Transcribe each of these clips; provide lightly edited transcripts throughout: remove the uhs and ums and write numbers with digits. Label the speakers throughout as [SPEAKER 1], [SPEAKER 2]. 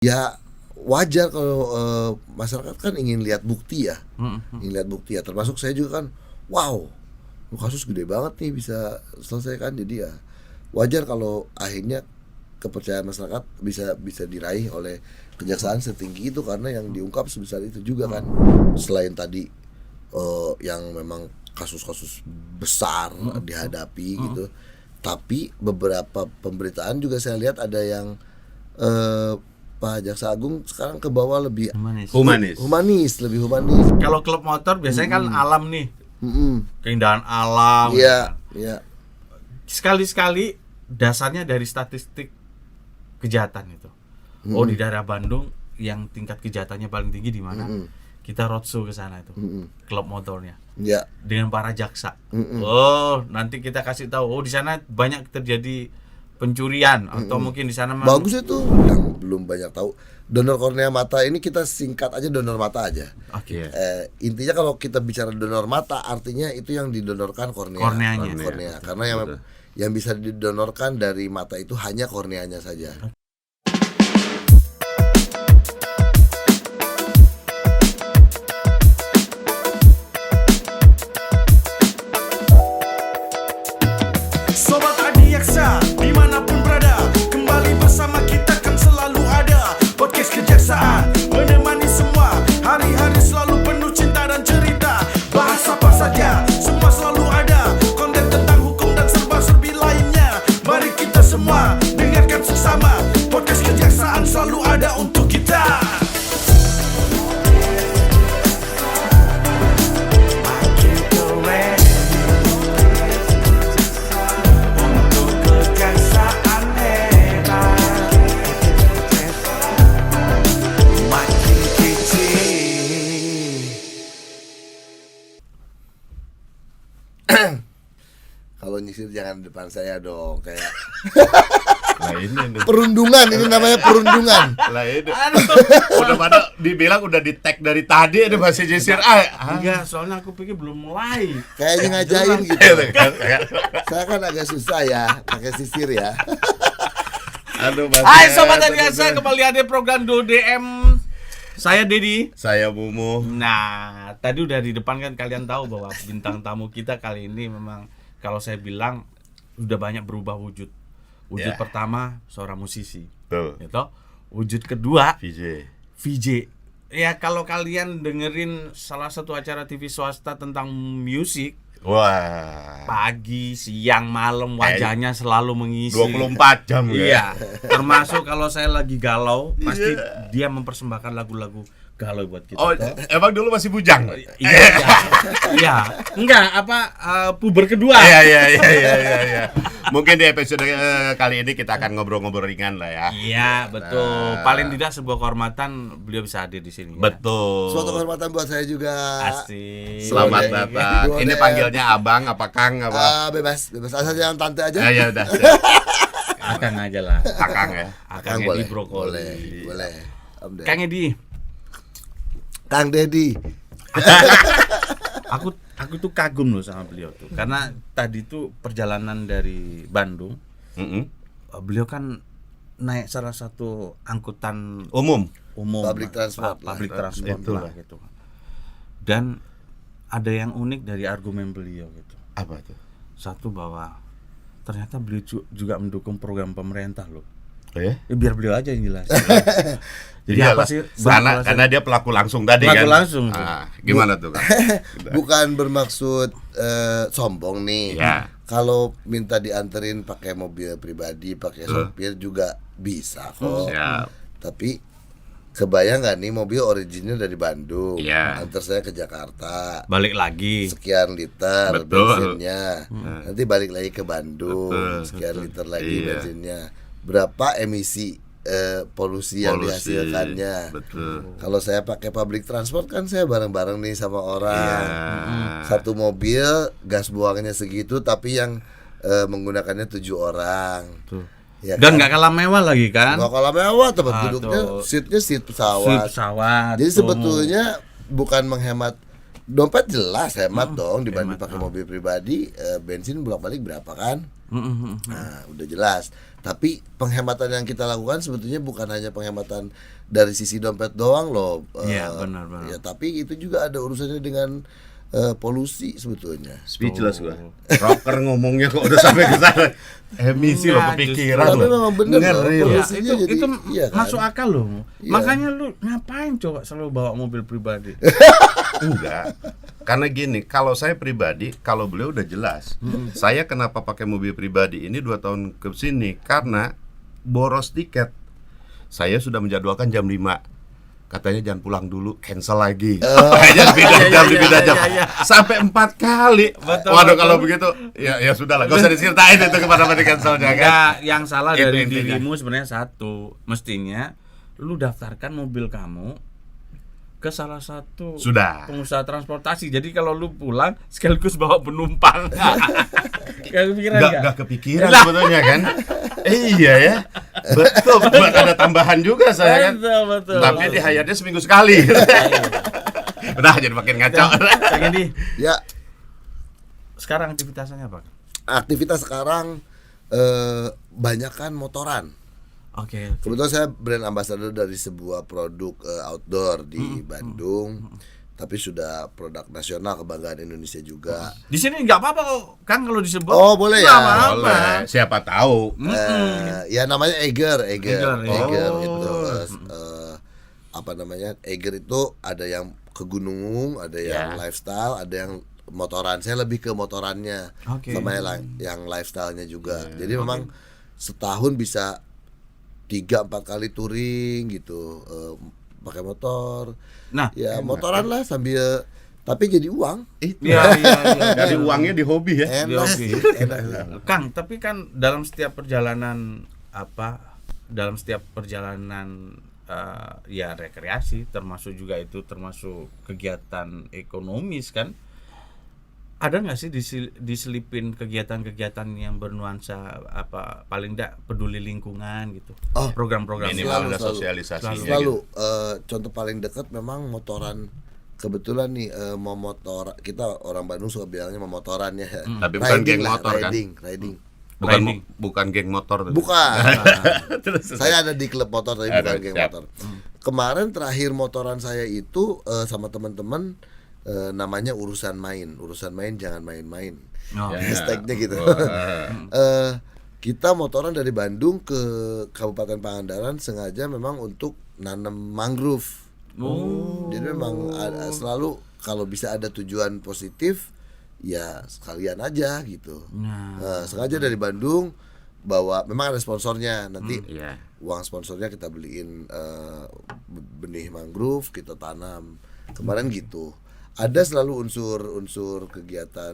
[SPEAKER 1] Ya wajar kalau masyarakat kan ingin lihat bukti ya, termasuk saya juga kan, wow, kasus gede banget nih bisa selesai kan, jadi ya wajar kalau akhirnya kepercayaan masyarakat bisa diraih oleh kejaksaan setinggi itu karena yang diungkap sebesar itu juga kan. Selain tadi yang memang kasus-kasus besar dihadapi gitu, tapi beberapa pemberitaan juga saya lihat ada yang Pak Jaksa Agung sekarang ke bawah lebih humanis.
[SPEAKER 2] Kalau klub motor biasanya kan alam nih, keindahan alam.
[SPEAKER 1] Iya.
[SPEAKER 2] Sekali-sekali dasarnya dari statistik kejahatan itu. Oh, di daerah Bandung yang tingkat kejahatannya paling tinggi di mana? Kita roadshow ke sana itu, klub motornya.
[SPEAKER 1] Ya.
[SPEAKER 2] Dengan para jaksa. Oh, nanti kita kasih tahu. Oh, di sana banyak terjadi pencurian atau mungkin di sana
[SPEAKER 1] bagus itu. Yang belum banyak tahu, donor kornea mata ini kita singkat aja donor mata aja.
[SPEAKER 2] Oke.
[SPEAKER 1] Intinya kalau kita bicara donor mata artinya itu yang didonorkan korneanya. Karena yang bisa didonorkan dari mata itu hanya korneanya saja.
[SPEAKER 3] Sobat Adiaksa, dimanapun berada, kembali bersama kita kan selalu ada. Podcast Kejaksaan, menemani semua, hari-hari selalu penuh cinta dan cerita. Bahas apa saja, semua selalu ada. Konten tentang hukum dan serba-serbi lainnya. Mari kita semua, dengarkan sesama. Podcast Kejaksaan selalu ada untuk kita.
[SPEAKER 1] Kalau nyisir jangan depan saya dong, kayak
[SPEAKER 4] Nah ini
[SPEAKER 1] perundungan, ini namanya perundungan.
[SPEAKER 4] lah ini udah pada dibilang udah di tag dari tadi ada masih nyisir.
[SPEAKER 2] Enggak, soalnya aku pikir belum mulai.
[SPEAKER 1] Kayaknya ngajain gitu. Saya kan agak susah ya pakai sisir ya.
[SPEAKER 4] Aduh,
[SPEAKER 2] Hai Sobat Adiaksa, kembali ada program DM. Saya Dedi.
[SPEAKER 4] Saya Mumu.
[SPEAKER 2] Nah, tadi udah di depan kan kalian tahu bahwa bintang tamu kita kali ini memang kalau saya bilang udah banyak berubah wujud. Wujud pertama seorang musisi.
[SPEAKER 4] Tuh.
[SPEAKER 2] Gitu. Wujud kedua
[SPEAKER 4] VJ.
[SPEAKER 2] Ya kalau kalian dengerin salah satu acara TV swasta tentang musik,
[SPEAKER 4] Wah.
[SPEAKER 2] pagi, siang, malam wajahnya selalu mengisi
[SPEAKER 4] 24 jam ya.
[SPEAKER 2] Iya. Termasuk kalau saya lagi galau, pasti dia mempersembahkan lagu-lagu galau buat kita.
[SPEAKER 4] Oh, emang dulu masih bujang?
[SPEAKER 2] Iya. Enggak, puber kedua.
[SPEAKER 4] Iya. Mungkin di episode kali ini kita akan ngobrol-ngobrol ringan lah ya.
[SPEAKER 2] Iya, betul. Paling tidak sebuah kehormatan beliau bisa hadir di sini.
[SPEAKER 4] Betul.
[SPEAKER 1] Suatu kehormatan buat saya juga.
[SPEAKER 2] Asik.
[SPEAKER 4] Selamat datang.
[SPEAKER 1] Boleh.
[SPEAKER 4] Ini panggilnya abang apa kang apa?
[SPEAKER 1] Bebas asal jangan tante aja.
[SPEAKER 4] Ya udah.
[SPEAKER 2] Akang aja lah.
[SPEAKER 4] Akang ya.
[SPEAKER 2] Akang
[SPEAKER 1] boleh.
[SPEAKER 2] Edi Brokoli.
[SPEAKER 1] Boleh. Om Ded.
[SPEAKER 2] Kang Edi.
[SPEAKER 1] Kang Dedi.
[SPEAKER 2] Aku tuh kagum loh sama beliau tuh. Karena tadi tuh perjalanan dari Bandung. Beliau kan naik salah satu angkutan
[SPEAKER 4] Umum.
[SPEAKER 1] Public transport
[SPEAKER 2] lah gitu. Dan ada yang unik dari argumen beliau gitu.
[SPEAKER 4] Apa tuh?
[SPEAKER 2] Satu, bahwa ternyata beliau juga mendukung program pemerintah loh.
[SPEAKER 4] Oh ya?
[SPEAKER 2] Biar beliau aja yang jelas. Jadi
[SPEAKER 4] Iyalah,
[SPEAKER 2] apa sih?
[SPEAKER 4] karena dia pelaku langsung tadi
[SPEAKER 2] Pelaku
[SPEAKER 4] kan.
[SPEAKER 2] langsung.
[SPEAKER 4] Gimana tuh kan?
[SPEAKER 1] Bukan bermaksud sombong nih.
[SPEAKER 4] Ya.
[SPEAKER 1] Kalau minta dianterin pakai mobil pribadi, pakai sopir juga bisa kok.
[SPEAKER 4] Siap.
[SPEAKER 1] Tapi kebayang nggak nih mobil originnya dari Bandung,
[SPEAKER 4] Iya.
[SPEAKER 1] antar saya ke Jakarta,
[SPEAKER 2] Balik lagi.
[SPEAKER 1] sekian liter
[SPEAKER 4] Betul.
[SPEAKER 1] bensinnya, nanti balik lagi ke Bandung, sekian liter lagi bensinnya, berapa emisi polusi yang dihasilkannya.
[SPEAKER 4] Betul.
[SPEAKER 1] Kalau saya pakai public transport kan saya bareng-bareng nih sama orang.
[SPEAKER 4] Iya.
[SPEAKER 1] Satu mobil gas buangnya segitu tapi yang menggunakannya 7 orang.
[SPEAKER 2] Tuh.
[SPEAKER 1] Ya
[SPEAKER 2] Dan
[SPEAKER 1] kan?
[SPEAKER 2] nggak kalah mewah lagi kan?
[SPEAKER 1] Nggak kalah mewah, tempat
[SPEAKER 2] Ah,
[SPEAKER 1] duduknya
[SPEAKER 2] tuh.
[SPEAKER 1] seatnya seat
[SPEAKER 2] Sweet
[SPEAKER 1] pesawat.
[SPEAKER 2] pesawat.
[SPEAKER 1] Jadi
[SPEAKER 2] tuh.
[SPEAKER 1] sebetulnya bukan menghemat dompet, jelas hemat dong dibanding
[SPEAKER 2] hemat,
[SPEAKER 1] pakai mobil pribadi. Bensin bolak-balik berapa kan? Nah, udah jelas. Tapi penghematan yang kita lakukan sebetulnya bukan hanya penghematan dari sisi dompet doang loh.
[SPEAKER 2] Iya, benar.
[SPEAKER 1] Ya, tapi itu juga ada urusannya dengan polusi sebetulnya.
[SPEAKER 4] Speechless gua. Rocker ngomongnya kok udah sampai ke sana. Emisi lo
[SPEAKER 2] Enggak,
[SPEAKER 4] kepikiran
[SPEAKER 1] Tapi
[SPEAKER 4] lo.
[SPEAKER 1] memang bener loh,
[SPEAKER 4] Ngeri lo.
[SPEAKER 1] polusinya jadi
[SPEAKER 2] itu
[SPEAKER 1] iya kan?
[SPEAKER 2] masuk akal loh.
[SPEAKER 1] Iya.
[SPEAKER 2] Makanya lu ngapain coba selalu bawa mobil pribadi?
[SPEAKER 4] Enggak. Karena gini, kalau saya pribadi, kalau beliau udah jelas. Saya kenapa pakai mobil pribadi ini 2 tahun ke sini karena boros tiket. Saya sudah menjadwalkan jam 5. Katanya jangan pulang dulu, cancel lagi. Kayaknya beda jam. Sampai 4 kali.
[SPEAKER 2] Betul,
[SPEAKER 4] Waduh,
[SPEAKER 2] betul.
[SPEAKER 4] kalau begitu ya sudahlah, gak usah diceritain itu kemana-mana di cancelnya kan.
[SPEAKER 2] Enggak, yang salah
[SPEAKER 4] Itu
[SPEAKER 2] dari
[SPEAKER 4] intinya.
[SPEAKER 2] dirimu sebenarnya satu. Mestinya lu daftarkan mobil kamu ke salah satu
[SPEAKER 4] Sudah.
[SPEAKER 2] pengusaha transportasi. Jadi kalau lu pulang sekaligus bawa penumpang. Kayak kepikiran
[SPEAKER 4] Gak
[SPEAKER 2] enggak?
[SPEAKER 4] kepikiran sebetulnya kan. Iya ya. Betul, buat ada tambahan juga saya kan.
[SPEAKER 2] Betul.
[SPEAKER 4] Tapi di hayatnya seminggu sekali. Udah jadi makin ngaco.
[SPEAKER 2] Kang Edi,
[SPEAKER 1] Ya,
[SPEAKER 2] sekarang aktivitasnya apa?
[SPEAKER 1] aktivitas sekarang banyak kan motoran.
[SPEAKER 2] Oke.
[SPEAKER 1] Kebetulan saya brand ambassador dari sebuah produk outdoor di Bandung. Tapi sudah produk nasional kebanggaan Indonesia juga.
[SPEAKER 2] Di sini nggak apa-apa kok, Kang, kalau disebut.
[SPEAKER 1] Oh, boleh ya?
[SPEAKER 2] Nggak apa-apa.
[SPEAKER 4] Boleh, siapa tahu.
[SPEAKER 1] Ya namanya Eiger
[SPEAKER 2] Eiger,
[SPEAKER 1] Eiger
[SPEAKER 2] oh.
[SPEAKER 1] itu apa namanya? Eiger itu ada yang ke gunung, ada yang lifestyle, ada yang motoran. Saya lebih ke motorannya,
[SPEAKER 2] Oke.
[SPEAKER 1] sama yang lifestyle-nya juga. Jadi memang setahun bisa 3-4 kali touring gitu, pakai motor.
[SPEAKER 2] Nah,
[SPEAKER 1] Ya motoran lah sambil, tapi jadi uang.
[SPEAKER 4] Itu.
[SPEAKER 2] Iya.
[SPEAKER 4] Dari uangnya di hobi ya.
[SPEAKER 1] Enak
[SPEAKER 2] Oke.
[SPEAKER 1] sih, enak.
[SPEAKER 2] Kang, tapi kan dalam setiap perjalanan ya rekreasi, termasuk juga itu termasuk kegiatan ekonomis kan, ada nggak sih diselipin kegiatan-kegiatan yang bernuansa paling enggak peduli lingkungan gitu,
[SPEAKER 1] Oh,
[SPEAKER 2] program-program
[SPEAKER 4] Minimal ada
[SPEAKER 1] Selalu.
[SPEAKER 4] sosialisasinya.
[SPEAKER 1] Selalu
[SPEAKER 4] gitu.
[SPEAKER 1] contoh paling dekat memang motoran. Kebetulan nih mau motor, kita orang Bandung suka bilangnya memotoran ya.
[SPEAKER 4] Tapi bukan geng
[SPEAKER 1] lah,
[SPEAKER 4] motor kan?
[SPEAKER 1] riding.
[SPEAKER 4] Bukan geng motor.
[SPEAKER 1] Bukan.
[SPEAKER 4] Terus.
[SPEAKER 1] Saya ada di klub motor tapi
[SPEAKER 4] Ada,
[SPEAKER 1] bukan geng
[SPEAKER 4] siap.
[SPEAKER 1] motor. Kemarin terakhir motoran saya itu sama teman-teman, namanya urusan main jangan main-main.
[SPEAKER 2] Oh.
[SPEAKER 4] Ya.
[SPEAKER 1] Hashtagnya gitu. Kita motoran dari Bandung ke Kabupaten Pangandaran sengaja memang untuk nanam mangrove. Jadi memang selalu kalau bisa ada tujuan positif ya sekalian aja gitu. Sengaja dari Bandung bawa, memang ada sponsornya, nanti
[SPEAKER 4] Iya.
[SPEAKER 1] uang sponsornya kita beliin benih mangrove, kita tanam. Kemarin gitu. Ada selalu unsur kegiatan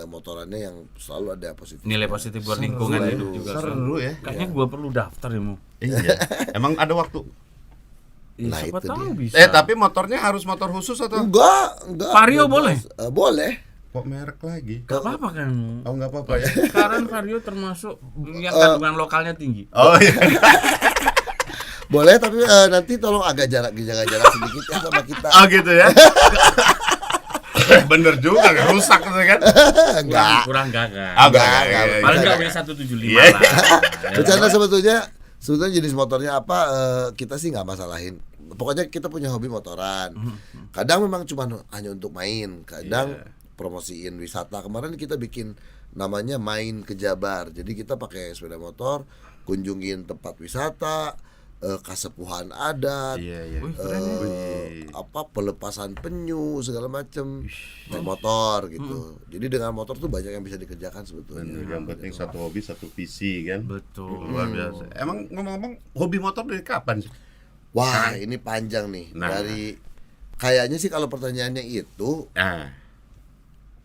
[SPEAKER 1] motorannya yang selalu ada positif.
[SPEAKER 2] Nilai positif buat lingkungan ya juga.
[SPEAKER 4] Seru ya.
[SPEAKER 2] Kayaknya gua perlu daftar ya, Mu.
[SPEAKER 4] Iya. Emang ada waktu.
[SPEAKER 1] Nah,
[SPEAKER 2] Siapa
[SPEAKER 1] itu
[SPEAKER 2] tahu
[SPEAKER 1] dia.
[SPEAKER 2] bisa.
[SPEAKER 4] Tapi motornya harus motor khusus atau?
[SPEAKER 1] Enggak.
[SPEAKER 2] Vario
[SPEAKER 1] bebas.
[SPEAKER 2] boleh?
[SPEAKER 1] Boleh.
[SPEAKER 4] Kok merek lagi?
[SPEAKER 2] Gak apa-apa kan.
[SPEAKER 4] Oh, nggak apa-apa ya.
[SPEAKER 2] Sekarang Vario termasuk yang kandungan lokalnya tinggi.
[SPEAKER 4] Oh iya.
[SPEAKER 1] Boleh, tapi nanti tolong agak jaga jarak sedikit ya sama kita.
[SPEAKER 4] Oh gitu ya. Bener juga, nggak rusak kan?
[SPEAKER 1] Enggak.
[SPEAKER 2] Kurang gagah.
[SPEAKER 4] Ah,
[SPEAKER 1] Enggak,
[SPEAKER 4] iya,
[SPEAKER 1] enggak.
[SPEAKER 4] iya,
[SPEAKER 2] Paling
[SPEAKER 4] iya.
[SPEAKER 2] enggak W175
[SPEAKER 4] Iya.
[SPEAKER 2] lah.
[SPEAKER 1] Bercanda sebetulnya jenis motornya apa, kita sih nggak masalahin. Pokoknya kita punya hobi motoran. Kadang memang cuma hanya untuk main, kadang promosiin wisata. Kemarin kita bikin namanya Main ke Jabar. Jadi kita pakai sepeda motor, kunjungin tempat wisata, kasepuhan adat,
[SPEAKER 4] Iya.
[SPEAKER 2] Wih, keren ya.
[SPEAKER 1] pelepasan penyu segala macem, naik motor gitu. Jadi dengan motor tuh banyak yang bisa dikerjakan sebetulnya.
[SPEAKER 4] Yang penting satu hobi, satu visi kan.
[SPEAKER 2] Betul.
[SPEAKER 4] Luar biasa. Emang ngomong-ngomong, hobi motor dari kapan sih?
[SPEAKER 1] Wah, ini panjang nih.
[SPEAKER 4] Nah.
[SPEAKER 1] Dari kayaknya sih kalau pertanyaannya itu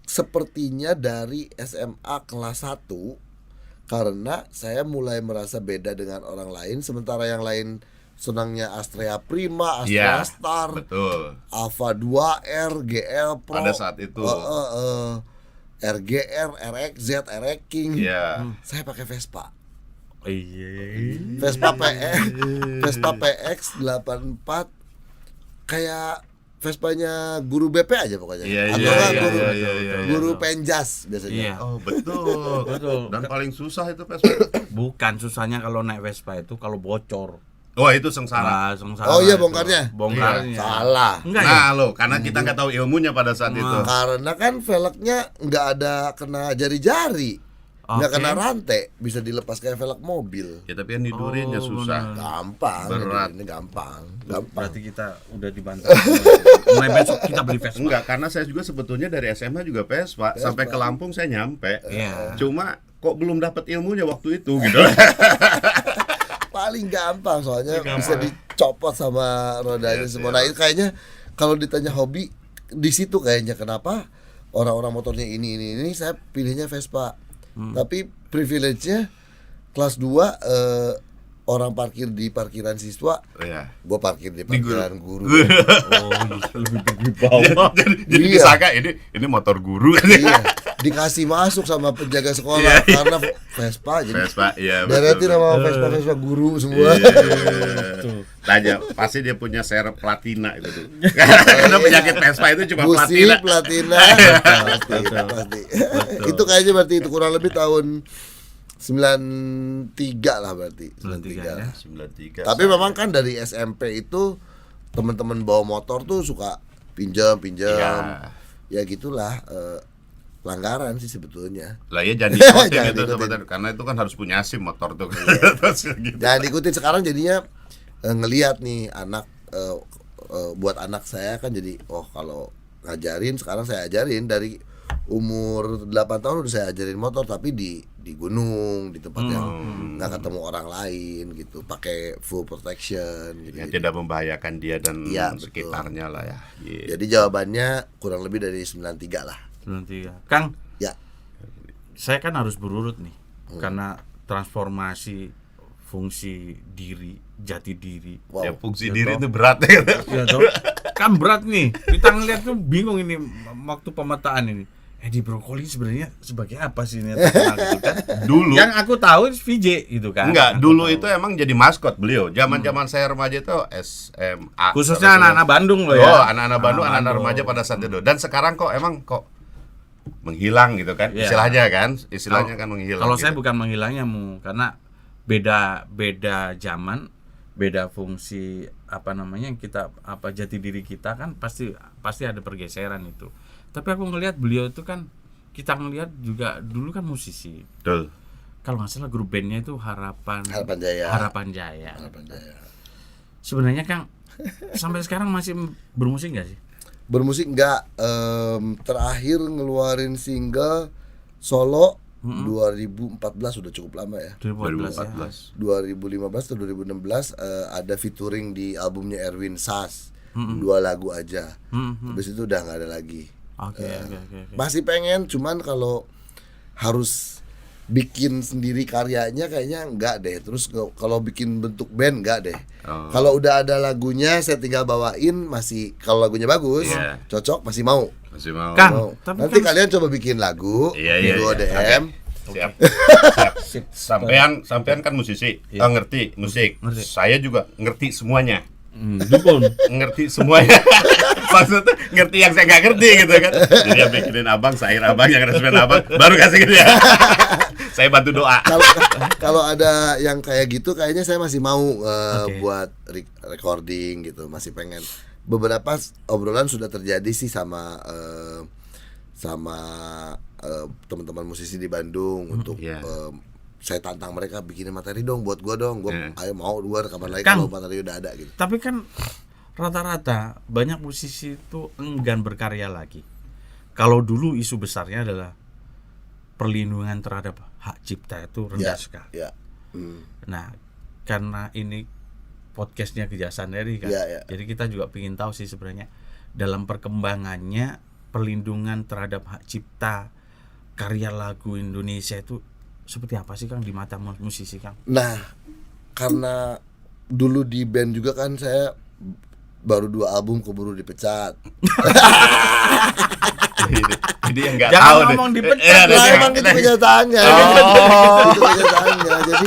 [SPEAKER 1] sepertinya dari SMA kelas 1, karena saya mulai merasa beda dengan orang lain, sementara yang lain senangnya Astrea Prima, Astrea
[SPEAKER 4] Iya,
[SPEAKER 1] Star,
[SPEAKER 4] betul.
[SPEAKER 1] Alfa 2R, GL Pro,
[SPEAKER 4] Pada saat itu.
[SPEAKER 1] RGR, RXZ, RX King.
[SPEAKER 4] Iya.
[SPEAKER 1] Saya pakai Vespa.
[SPEAKER 2] Iya.
[SPEAKER 1] Vespa PX 84, kayak Vespanya guru BP aja pokoknya.
[SPEAKER 4] Iya,
[SPEAKER 1] Atau
[SPEAKER 4] iya,
[SPEAKER 1] nggak
[SPEAKER 4] iya,
[SPEAKER 1] guru,
[SPEAKER 4] iya, iya,
[SPEAKER 1] guru
[SPEAKER 2] iya.
[SPEAKER 1] penjas biasanya.
[SPEAKER 2] Iya.
[SPEAKER 4] Oh betul.
[SPEAKER 2] Betul.
[SPEAKER 4] Dan paling susah itu Vespa.
[SPEAKER 2] Bukan susahnya kalau naik Vespa itu kalau bocor.
[SPEAKER 4] Wah itu sengsara.
[SPEAKER 2] Nah, sengsara
[SPEAKER 1] Oh iya,
[SPEAKER 2] itu.
[SPEAKER 1] bongkarnya?
[SPEAKER 2] Bongkarnya.
[SPEAKER 1] Salah.
[SPEAKER 2] Enggak ya?
[SPEAKER 4] Nah lo, karena kita nggak tahu ilmunya pada saat itu.
[SPEAKER 1] Karena kan velgnya nggak ada kena jari-jari, nggak
[SPEAKER 2] Oke.
[SPEAKER 1] kena rantai, bisa dilepas kayak velg mobil.
[SPEAKER 4] Ya tapi kan nidurinnya
[SPEAKER 2] Oh,
[SPEAKER 4] susah.
[SPEAKER 1] Gampang,
[SPEAKER 4] Berat.
[SPEAKER 1] ini gampang.
[SPEAKER 2] Berarti kita udah dibantu. Mulai besok kita beli Vespa.
[SPEAKER 4] Enggak, karena saya juga sebetulnya dari SMA juga Vespa. Sampai ke Lampung saya nyampe.
[SPEAKER 2] Iya.
[SPEAKER 4] Cuma kok belum dapat ilmunya waktu itu gitu.
[SPEAKER 1] Paling gampang soalnya bisa dicopot sama rodanya semua. Nah, itu kayaknya kalau ditanya hobi di situ kayaknya kenapa orang-orang motornya ini saya pilihnya Vespa. Tapi privilege-nya kelas 2 orang parkir di parkiran siswa,
[SPEAKER 4] Iya.
[SPEAKER 1] gua parkir di parkiran guru.
[SPEAKER 2] Oh, lebih bawah.
[SPEAKER 4] Jadi
[SPEAKER 1] Iya.
[SPEAKER 4] disangka ini motor guru.
[SPEAKER 1] Iya, dikasih masuk sama penjaga sekolah karena Vespa jadi
[SPEAKER 4] Vespa, iya.
[SPEAKER 1] deretin
[SPEAKER 4] betul.
[SPEAKER 1] sama Vespa guru semua.
[SPEAKER 4] Iya. Tanya, pasti dia punya serep platina itu tuh. Karena penyakit Vespa itu cuma
[SPEAKER 1] Busi,
[SPEAKER 4] platina.
[SPEAKER 1] platina, pasti. Itu kayaknya berarti itu kurang lebih tahun 93 lah berarti.
[SPEAKER 2] 93 ya.
[SPEAKER 4] 93.
[SPEAKER 1] Tapi memang kan dari SMP itu teman-teman bawa motor tuh suka pinjam.
[SPEAKER 4] Iya.
[SPEAKER 1] Ya gitulah pelanggaran sih sebetulnya.
[SPEAKER 4] Lah ya jangan diikutin
[SPEAKER 1] Jangan
[SPEAKER 4] itu
[SPEAKER 1] diikutin.
[SPEAKER 4] sebenarnya karena itu kan harus punya SIM motor tuh. Terus gitu.
[SPEAKER 1] Jangan diikutin sekarang jadinya ngelihat nih anak buat anak saya kan jadi kalau ngajarin sekarang saya ajarin dari umur 8 tahun udah saya ajarin motor tapi di gunung di tempat yang nggak ketemu orang lain gitu pakai full protection gitu.
[SPEAKER 4] Yang tidak membahayakan dia dan
[SPEAKER 1] Iya, betul.
[SPEAKER 4] sekitarnya lah ya. Iya.
[SPEAKER 1] Jadi jawabannya kurang lebih dari 93 lah.
[SPEAKER 2] 93. Kang,
[SPEAKER 1] Ya.
[SPEAKER 2] saya kan harus berurut nih. Karena transformasi fungsi diri, jati diri.
[SPEAKER 1] Wow.
[SPEAKER 4] Ya fungsi
[SPEAKER 2] Ya,
[SPEAKER 4] diri
[SPEAKER 2] toh.
[SPEAKER 4] itu berat ya.
[SPEAKER 2] Ya toh, kan berat nih. Kita ngeliat tuh bingung ini waktu pemetaan ini. Edi Brokoli sebenarnya sebagai apa sih ini terkenal gitu kan?
[SPEAKER 4] Dulu
[SPEAKER 2] Yang aku tahu VJ gitu kan.
[SPEAKER 4] enggak,
[SPEAKER 2] Aku
[SPEAKER 4] dulu
[SPEAKER 2] tahu.
[SPEAKER 4] itu emang jadi maskot beliau. Zaman-zaman saya remaja itu SMA.
[SPEAKER 2] Khususnya anak-anak Bandung loh ya.
[SPEAKER 4] Oh, anak-anak Bandung, anak-anak
[SPEAKER 2] Bandung.
[SPEAKER 4] remaja pada saat itu. Dan sekarang kok menghilang gitu kan?
[SPEAKER 2] Iya.
[SPEAKER 4] Istilahnya kan menghilang.
[SPEAKER 2] Kalau
[SPEAKER 4] gitu.
[SPEAKER 2] saya bukan menghilangnya karena beda zaman, beda fungsi yang kita jati diri kita kan pasti ada pergeseran itu. Tapi aku ngelihat beliau itu kan kita ngelihat juga dulu kan musisi.
[SPEAKER 4] Betul.
[SPEAKER 2] Kalau nggak salah grup bandnya itu Harapan
[SPEAKER 1] Jaya.
[SPEAKER 2] Harapan Jaya.
[SPEAKER 1] Harapan Jaya.
[SPEAKER 2] Sebenarnya Kang sampai sekarang masih bermusik nggak sih?
[SPEAKER 1] Bermusik enggak, terakhir ngeluarin single solo 2014 udah cukup lama ya.
[SPEAKER 2] 2014 ya.
[SPEAKER 4] 2014.
[SPEAKER 1] 2015 atau 2016 ada featuring di albumnya Erwin Sas. 2 lagu aja. Habis itu udah nggak ada lagi.
[SPEAKER 2] Oke.
[SPEAKER 1] Masih pengen cuman kalau harus bikin sendiri karyanya kayaknya enggak deh. Terus kalau bikin bentuk band enggak deh.
[SPEAKER 4] Oh.
[SPEAKER 1] Kalau udah ada lagunya saya tinggal bawain masih kalau lagunya bagus,
[SPEAKER 4] Iya.
[SPEAKER 1] cocok masih mau.
[SPEAKER 4] Masih mau.
[SPEAKER 2] Kang,
[SPEAKER 1] Mau.
[SPEAKER 2] tapi
[SPEAKER 1] Nanti
[SPEAKER 2] kan-
[SPEAKER 1] kalian coba bikin lagu
[SPEAKER 4] Iya.
[SPEAKER 1] duo DM.
[SPEAKER 4] Siap. Sampean kan musisi, ngerti musik.
[SPEAKER 2] Ngerti.
[SPEAKER 4] Saya juga ngerti semuanya.
[SPEAKER 2] Dukun.
[SPEAKER 4] Ngerti semuanya. Maksudnya ngerti yang saya nggak ngerti gitu kan. Jadi yang bikinin abang, sair abang, yang resmen abang, baru kasih ke dia. Saya bantu doa.
[SPEAKER 1] Kalau ada yang kayak gitu kayaknya saya masih mau
[SPEAKER 2] Oke.
[SPEAKER 1] buat recording gitu, masih pengen. Beberapa obrolan sudah terjadi sih sama teman-teman musisi di Bandung untuk
[SPEAKER 4] Iya.
[SPEAKER 1] saya tantang mereka bikinin materi dong buat gua dong. Gua ayo mau gua rekaman lagi
[SPEAKER 2] Kang.
[SPEAKER 1] kalau materi udah ada gitu.
[SPEAKER 2] Tapi kan rata-rata banyak musisi itu enggan berkarya lagi. Kalau dulu isu besarnya adalah perlindungan terhadap hak cipta itu rendah sekali.
[SPEAKER 1] Ya.
[SPEAKER 2] Nah, karena ini podcastnya Kejaksaan RI kan,
[SPEAKER 1] Ya.
[SPEAKER 2] jadi kita juga ingin tahu sih sebenarnya dalam perkembangannya perlindungan terhadap hak cipta karya lagu Indonesia itu seperti apa sih Kang di mata musisi Kang?
[SPEAKER 1] Nah, karena dulu di band juga kan saya baru 2 album keburu dipecat.
[SPEAKER 4] Jadi yang nggak
[SPEAKER 2] Jangan
[SPEAKER 4] tahu
[SPEAKER 2] ngomong dipecat,
[SPEAKER 4] Iya,
[SPEAKER 1] Nah,
[SPEAKER 4] dia-
[SPEAKER 1] emang itu kenyataannya.
[SPEAKER 4] Oh.
[SPEAKER 1] Itu kenyataannya. Jadi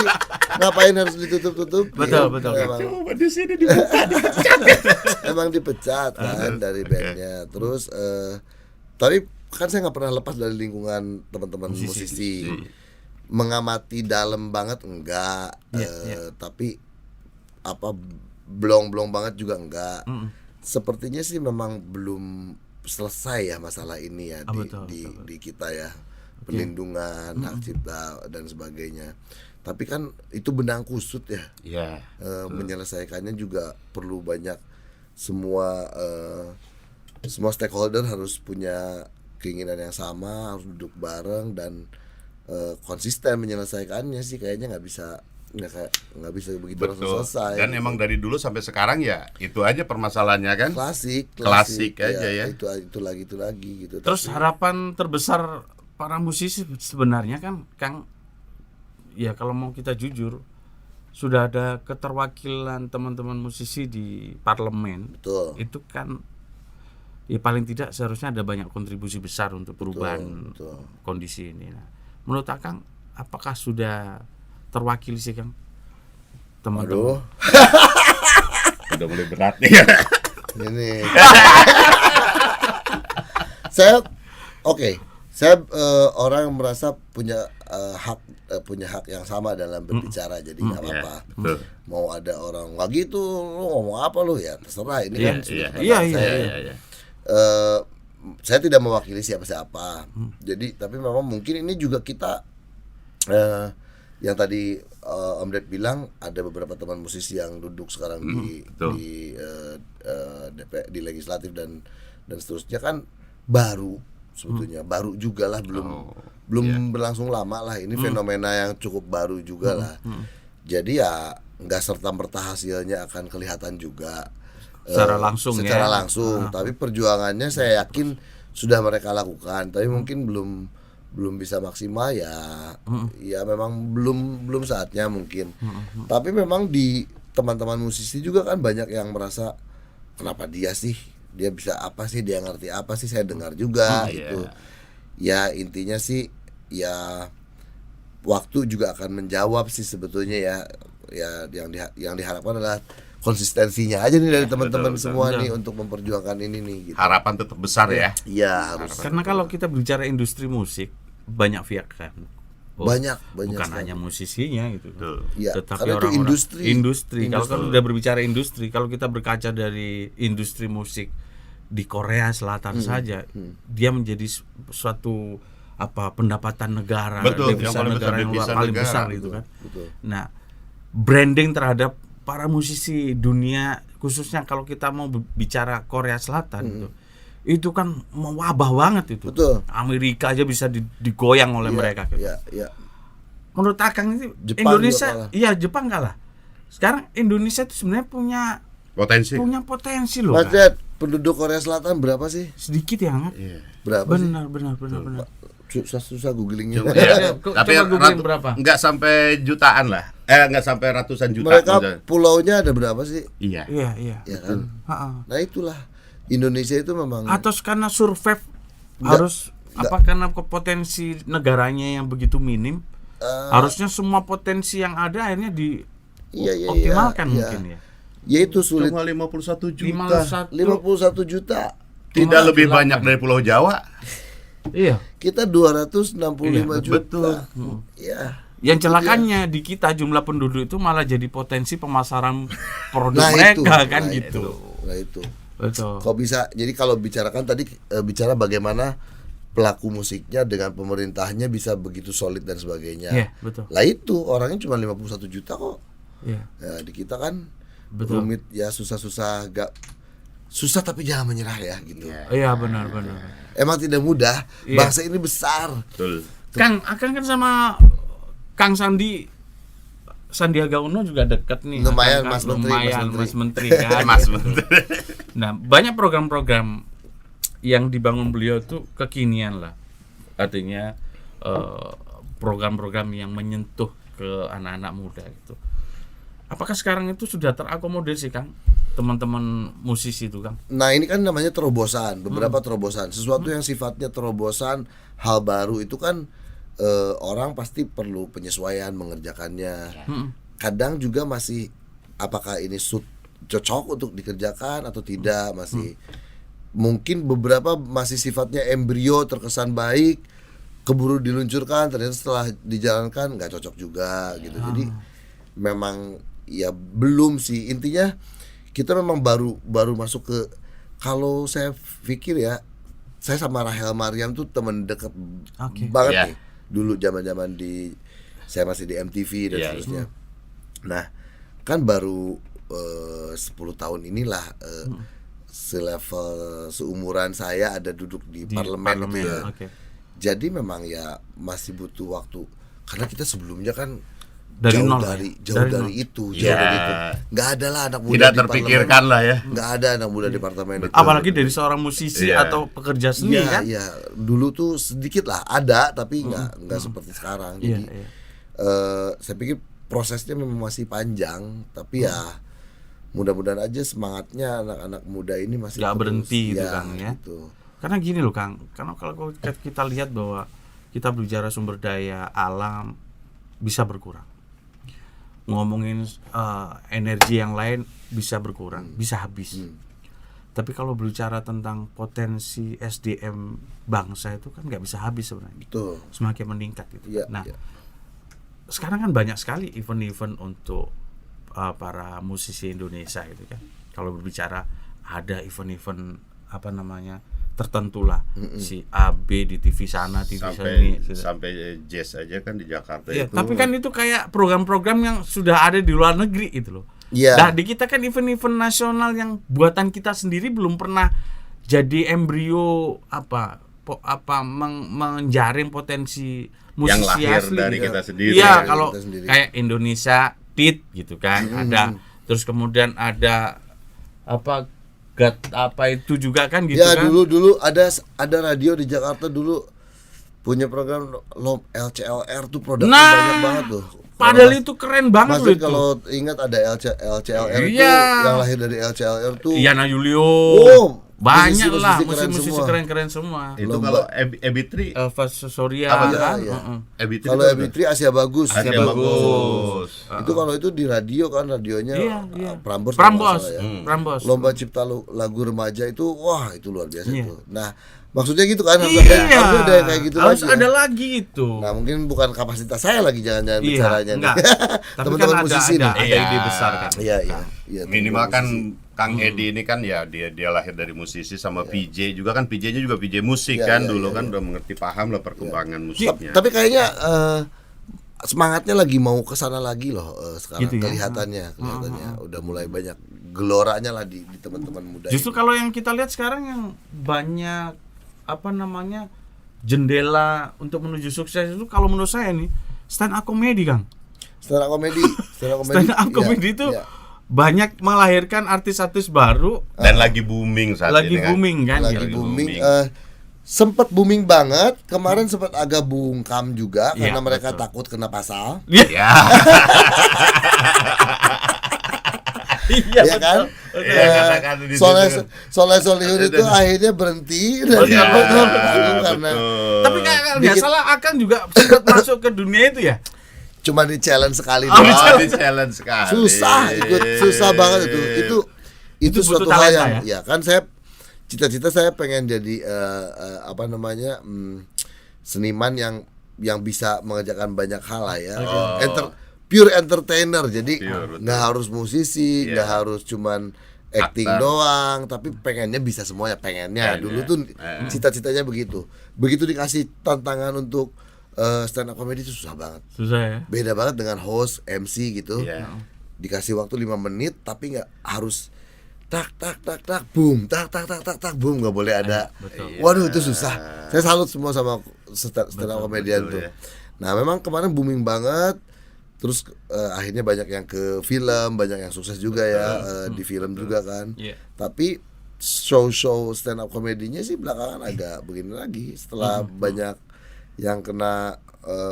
[SPEAKER 1] ngapain harus ditutup-tutup?
[SPEAKER 2] Betul.
[SPEAKER 1] Emang.
[SPEAKER 4] Coba di sini dibuka.
[SPEAKER 1] emang dipecat kan dari bandnya. Terus tapi kan saya nggak pernah lepas dari lingkungan teman-teman musisi. Mengamati dalam banget enggak, tapi apa blong-blong banget juga enggak. Sepertinya sih memang belum selesai ya masalah ini ya di kita ya, perlindungan hak cipta dan sebagainya. Tapi kan itu benang kusut ya. Menyelesaikannya juga perlu banyak semua stakeholder harus punya keinginan yang sama, harus duduk bareng dan konsisten menyelesaikannya sih. Kayaknya nggak bisa begitu langsung selesai.
[SPEAKER 4] Dan emang dari dulu sampai sekarang ya itu aja permasalahannya kan. Klasik aja ya.
[SPEAKER 1] Itu lagi gitu.
[SPEAKER 2] Terus harapan terbesar para musisi sebenarnya kan Kang, ya kalau mau kita jujur, sudah ada keterwakilan teman-teman musisi di parlemen.
[SPEAKER 1] Betul.
[SPEAKER 2] Itu kan ya paling tidak seharusnya ada banyak kontribusi besar untuk perubahan kondisi ini. Nah, menurut Akang apakah sudah terwakili sih Kang teman-teman?
[SPEAKER 4] Udah mulai berat nih.
[SPEAKER 1] Ini saya orang yang merasa punya hak yang sama dalam berbicara, jadi nggak apa-apa. Mau ada orang nggak gitu, lu ngomong apa lu ya terserah. Ini kan sudah saya. Saya tidak mewakili siapa-siapa. Jadi tapi memang mungkin ini juga kita yang tadi Om Ded bilang ada beberapa teman musisi yang duduk sekarang di di legislatif dan seterusnya kan baru sebetulnya baru juga lah, belum berlangsung lama lah, ini fenomena yang cukup baru juga lah. Jadi ya nggak serta-merta hasilnya akan kelihatan juga
[SPEAKER 2] secara langsung
[SPEAKER 1] tapi perjuangannya saya yakin sudah mereka lakukan, tapi mungkin belum bisa maksimal ya memang belum saatnya mungkin. Tapi memang di teman-teman musisi juga kan banyak yang merasa kenapa dia bisa apa sih, dia ngerti apa sih, saya dengar juga itu. Ya intinya sih ya waktu juga akan menjawab sih sebetulnya ya yang diharapkan adalah konsistensinya aja nih dari teman-teman semua nih untuk memperjuangkan ini nih gitu.
[SPEAKER 4] Harapan tetap besar ya.
[SPEAKER 1] Iya harus.
[SPEAKER 2] Karena kalau kita bicara industri musik banyak pihak kan.
[SPEAKER 1] Banyak
[SPEAKER 2] bukan
[SPEAKER 1] sekali.
[SPEAKER 2] hanya musisinya gitu.
[SPEAKER 1] Ya,
[SPEAKER 2] tetapi
[SPEAKER 1] karena itu
[SPEAKER 2] industri. Kalau kan udah berbicara industri, kalau kita berkaca dari industri musik di Korea Selatan saja, dia menjadi suatu pendapatan negara, devisa negara yang paling besar itu kan. Nah, branding terhadap para musisi dunia, khususnya kalau kita mau bicara Korea Selatan itu kan mewabah banget itu.
[SPEAKER 1] Betul.
[SPEAKER 2] Amerika aja bisa digoyang oleh mereka. Gitu.
[SPEAKER 1] Iya.
[SPEAKER 2] Menurut Akang itu
[SPEAKER 1] Jepang
[SPEAKER 2] Indonesia, Jepang kalah. Sekarang Indonesia itu sebenarnya punya potensi loh.
[SPEAKER 1] Mas Ded, penduduk Korea Selatan berapa sih?
[SPEAKER 2] Sedikit ya kan?
[SPEAKER 1] Berapa
[SPEAKER 2] benar.
[SPEAKER 1] Susah googlingnya.
[SPEAKER 4] Tapi
[SPEAKER 2] berapa?
[SPEAKER 4] Nggak sampai jutaan lah. Nggak sampai ratusan juta.
[SPEAKER 1] Mereka pulaunya ada berapa sih?
[SPEAKER 2] Iya.
[SPEAKER 1] Ya kan? Nah itulah Indonesia itu memang.
[SPEAKER 2] Atau karena survive karena potensi negaranya yang begitu minim, harusnya semua potensi yang ada akhirnya dioptimalkan mungkin ya.
[SPEAKER 1] Ya itu sulit.
[SPEAKER 4] Cuma 51 juta.
[SPEAKER 1] 51 juta.
[SPEAKER 4] Tidak lebih banyak dari Pulau Jawa.
[SPEAKER 2] Iya.
[SPEAKER 1] Kita 265 juta.
[SPEAKER 4] Betul.
[SPEAKER 1] Iya.
[SPEAKER 2] Yang celakanya di kita jumlah penduduk itu malah jadi potensi pemasaran produk mereka kan gitu.
[SPEAKER 1] Nah itu.
[SPEAKER 2] Betul.
[SPEAKER 1] Kok bisa? Jadi kalau bicarakan tadi bicara bagaimana pelaku musiknya dengan pemerintahnya bisa begitu solid dan sebagainya.
[SPEAKER 2] Iya, betul.
[SPEAKER 1] Lah itu orangnya cuma 51 juta kok.
[SPEAKER 2] Iya.
[SPEAKER 1] Ya, di kita kan
[SPEAKER 2] betul.
[SPEAKER 1] Rumit ya, susah susah tapi jangan menyerah ya gitu.
[SPEAKER 2] Iya, benar.
[SPEAKER 1] Emang tidak mudah. Bangsa ini besar.
[SPEAKER 4] Betul.
[SPEAKER 2] Akang kan sama Kang Sandiaga Uno juga dekat nih.
[SPEAKER 1] Lumayan
[SPEAKER 2] Mas Menteri kan.
[SPEAKER 4] Mas Menteri.
[SPEAKER 2] Nah, banyak program-program yang dibangun beliau itu kekinian lah. Artinya program-program yang menyentuh ke anak-anak muda itu. Apakah sekarang itu sudah terakomodir sih Kang? Teman-teman musisi itu Kang.
[SPEAKER 1] Nah, ini kan namanya terobosan, beberapa terobosan. Sesuatu yang sifatnya terobosan, hal baru itu kan orang pasti perlu penyesuaian mengerjakannya. Kadang juga masih apakah ini cocok untuk dikerjakan atau tidak, masih mungkin beberapa masih sifatnya embrio, terkesan baik, keburu diluncurkan, ternyata setelah dijalankan nggak cocok juga gitu. Jadi memang ya belum sih, intinya kita memang baru masuk ke, kalau saya pikir ya, saya sama Rahel Mariam tuh teman dekat banget
[SPEAKER 4] Iya.
[SPEAKER 1] nih dulu zaman-zaman saya masih di MTV dan
[SPEAKER 4] Iya.
[SPEAKER 1] seterusnya. Nah kan baru 10 tahun inilah selevel seumuran saya ada duduk di parlemen gitu ya.
[SPEAKER 2] Oke.
[SPEAKER 1] Jadi memang ya masih butuh waktu, karena kita sebelumnya kan
[SPEAKER 2] Dari
[SPEAKER 1] jauh
[SPEAKER 2] nol,
[SPEAKER 1] dari
[SPEAKER 2] ya?
[SPEAKER 1] jauh
[SPEAKER 2] Dari
[SPEAKER 1] dari
[SPEAKER 2] nol.
[SPEAKER 1] itu,
[SPEAKER 4] Ya.
[SPEAKER 1] nggak ada lah anak muda
[SPEAKER 4] Tidak
[SPEAKER 1] di
[SPEAKER 4] terpikirkan
[SPEAKER 1] parlemen.
[SPEAKER 4] lah ya.
[SPEAKER 1] Nggak ada anak muda di parlemen itu.
[SPEAKER 2] Apalagi dari seorang musisi
[SPEAKER 4] Iya.
[SPEAKER 2] atau pekerja seni
[SPEAKER 1] Iya,
[SPEAKER 2] kan.
[SPEAKER 1] iya. Dulu tuh sedikit lah ada, tapi nggak seperti sekarang.
[SPEAKER 2] Iya,
[SPEAKER 1] Jadi
[SPEAKER 2] iya.
[SPEAKER 1] saya pikir prosesnya memang masih panjang, tapi ya mudah-mudahan aja semangatnya anak-anak muda ini masih
[SPEAKER 2] Nggak
[SPEAKER 1] terus.
[SPEAKER 2] berhenti gitu, Kang, ya.
[SPEAKER 1] Gitu.
[SPEAKER 2] Karena gini loh Kang, karena kalau kita lihat bahwa kita bicara sumber daya alam bisa berkurang, ngomongin energi yang lain bisa berkurang, bisa habis. Tapi kalau berbicara tentang potensi SDM bangsa itu kan nggak bisa habis sebenarnya,
[SPEAKER 1] Betul.
[SPEAKER 2] semakin meningkat gitu.
[SPEAKER 1] Iya,
[SPEAKER 2] Nah,
[SPEAKER 1] iya.
[SPEAKER 2] sekarang kan banyak sekali event-event untuk para musisi Indonesia gitu kan. Kalau berbicara ada event-event apa namanya tertentu lah, si A B di TV sana, TV sini.
[SPEAKER 4] Sampai jazz aja kan di Jakarta
[SPEAKER 2] Iya,
[SPEAKER 4] itu.
[SPEAKER 2] tapi kan itu kayak program-program yang sudah ada di luar negeri gitu loh.
[SPEAKER 1] Iya.
[SPEAKER 2] Nah, di kita kan event-event nasional yang buatan kita sendiri belum pernah jadi embrio menjaring potensi musisi
[SPEAKER 4] Yang lahir
[SPEAKER 2] asli
[SPEAKER 4] dari
[SPEAKER 2] gitu.
[SPEAKER 4] kita sendiri.
[SPEAKER 2] Iya,
[SPEAKER 1] Dari
[SPEAKER 2] kalau
[SPEAKER 1] kita sendiri.
[SPEAKER 2] kayak Indonesia Tit gitu kan, ada. Terus kemudian ada itu juga kan gitu
[SPEAKER 1] Ya
[SPEAKER 2] kan.
[SPEAKER 1] dulu ada radio di Jakarta dulu punya program LCLR tuh, produknya
[SPEAKER 2] Nah,
[SPEAKER 1] banyak banget tuh.
[SPEAKER 2] Padahal itu keren banget
[SPEAKER 1] Mas
[SPEAKER 2] loh itu.
[SPEAKER 1] kalau ingat ada LCLR tuh,
[SPEAKER 2] Iya.
[SPEAKER 1] yang lahir dari LCLR tuh.
[SPEAKER 2] Yana Julio.
[SPEAKER 1] Oh,
[SPEAKER 2] banyak
[SPEAKER 1] musisi-musisi
[SPEAKER 2] lah
[SPEAKER 1] keren
[SPEAKER 2] musisi-musisi
[SPEAKER 1] semua.
[SPEAKER 2] keren-keren semua.
[SPEAKER 4] Itu
[SPEAKER 1] Lomba.
[SPEAKER 4] kalau Ebitri
[SPEAKER 2] Elva Soria
[SPEAKER 4] Apa tuh?
[SPEAKER 2] kan.
[SPEAKER 1] Iya, iya.
[SPEAKER 2] Heeh.
[SPEAKER 4] Ebitri
[SPEAKER 1] Kalau
[SPEAKER 4] itu
[SPEAKER 1] Ebitri Asia Bagus.
[SPEAKER 4] Asia
[SPEAKER 2] Bagus.
[SPEAKER 4] bagus.
[SPEAKER 1] Itu kalau itu di radio kan, radionya
[SPEAKER 2] Iya, iya.
[SPEAKER 1] Prambors. kalau nggak
[SPEAKER 2] Prambors.
[SPEAKER 1] salah ya.
[SPEAKER 2] Prambors.
[SPEAKER 1] Lomba cipta lagu remaja itu, wah itu luar biasa
[SPEAKER 2] Iya.
[SPEAKER 1] itu. Nah maksudnya gitu kan, harus
[SPEAKER 2] Iya.
[SPEAKER 1] ada yang kayak gitu
[SPEAKER 2] Harus
[SPEAKER 1] lagi.
[SPEAKER 2] ada
[SPEAKER 1] Ya.
[SPEAKER 2] lagi itu.
[SPEAKER 1] Nah mungkin bukan kapasitas saya lagi, jangan-jangan
[SPEAKER 2] Iya,
[SPEAKER 1] bicaranya
[SPEAKER 2] enggak.
[SPEAKER 1] nih.
[SPEAKER 2] Tapi
[SPEAKER 1] Teman-teman
[SPEAKER 2] kan
[SPEAKER 1] musisi
[SPEAKER 2] ada
[SPEAKER 1] nih.
[SPEAKER 2] ide besar kan.
[SPEAKER 1] Iya iya. Iya,
[SPEAKER 4] Minimal
[SPEAKER 1] teman-teman
[SPEAKER 4] kan
[SPEAKER 1] musisi.
[SPEAKER 4] Kang Edi ini kan ya dia lahir dari musisi sama PJ juga kan, PJ-nya juga PJ musik
[SPEAKER 1] Iya,
[SPEAKER 4] kan
[SPEAKER 1] iya,
[SPEAKER 4] dulu
[SPEAKER 1] iya,
[SPEAKER 4] kan
[SPEAKER 1] iya.
[SPEAKER 4] udah mengerti, paham lah perkembangan
[SPEAKER 1] Ta-
[SPEAKER 4] musiknya.
[SPEAKER 1] Tapi kayaknya semangatnya lagi mau ke sana lagi loh sekarang,
[SPEAKER 2] Gitu ya?
[SPEAKER 1] kelihatannya udah mulai banyak geloranya lah di teman-teman muda.
[SPEAKER 2] Justru
[SPEAKER 1] ini.
[SPEAKER 2] kalau yang kita lihat sekarang yang banyak jendela untuk menuju sukses itu, kalau menurut saya nih stand up comedy, Kang.
[SPEAKER 1] stand up comedy,
[SPEAKER 2] Stand up
[SPEAKER 1] iya,
[SPEAKER 2] comedy itu
[SPEAKER 1] iya.
[SPEAKER 2] banyak melahirkan artis-artis baru,
[SPEAKER 4] Dan lagi booming saat
[SPEAKER 2] lagi
[SPEAKER 4] ini kan.
[SPEAKER 2] booming kan.
[SPEAKER 1] lagi
[SPEAKER 2] gitu.
[SPEAKER 1] booming.
[SPEAKER 4] booming.
[SPEAKER 1] Sempat booming banget kemarin, sempat agak bungkam juga
[SPEAKER 2] Iya,
[SPEAKER 1] karena mereka
[SPEAKER 2] betul.
[SPEAKER 1] takut kena pasal.
[SPEAKER 2] Iya,
[SPEAKER 4] Ya,
[SPEAKER 2] iya
[SPEAKER 1] Ya kan?
[SPEAKER 2] betul.
[SPEAKER 4] Iya, katakan di situ kan.
[SPEAKER 1] Soleh Solihun itu akhirnya berhenti dari
[SPEAKER 4] Ya,
[SPEAKER 1] panggung karena
[SPEAKER 4] betul.
[SPEAKER 2] Tapi kalau nggak salah Akang juga sempat masuk ke dunia itu ya.
[SPEAKER 1] cuma di challenge sekali
[SPEAKER 2] Oh,
[SPEAKER 1] doang.
[SPEAKER 4] Di challenge sekali.
[SPEAKER 1] Susah banget itu
[SPEAKER 2] Itu butuh
[SPEAKER 1] suatu hal
[SPEAKER 2] talenta
[SPEAKER 1] yang ya kan, saya cita-cita saya pengen jadi seniman yang bisa mengerjakan banyak hal lah ya. Pure entertainer, jadi
[SPEAKER 4] Pure, betul.
[SPEAKER 1] nggak harus musisi, nggak
[SPEAKER 4] Iya.
[SPEAKER 1] harus cuman acting
[SPEAKER 4] Aktor.
[SPEAKER 1] doang, tapi pengennya bisa semuanya, pengennya.
[SPEAKER 4] Pengennya.
[SPEAKER 1] Dulu tuh cita-citanya begitu. Begitu dikasih tantangan untuk stand up comedy itu susah banget.
[SPEAKER 2] Susah ya.
[SPEAKER 1] Beda banget dengan host, MC gitu.
[SPEAKER 4] Iya.
[SPEAKER 1] Dikasih waktu 5 menit tapi nggak harus tak boom, tak boom, nggak boleh ada.
[SPEAKER 2] Betul.
[SPEAKER 1] Waduh itu susah. Saya salut semua sama stand up comedian
[SPEAKER 4] betul,
[SPEAKER 1] tuh.
[SPEAKER 4] ya.
[SPEAKER 1] Nah memang kemarin booming banget. Terus akhirnya banyak yang ke film, banyak yang sukses juga ya di film juga kan.
[SPEAKER 2] Iya.
[SPEAKER 1] Tapi show stand up komedinya sih belakangan agak begini lagi setelah banyak yang kena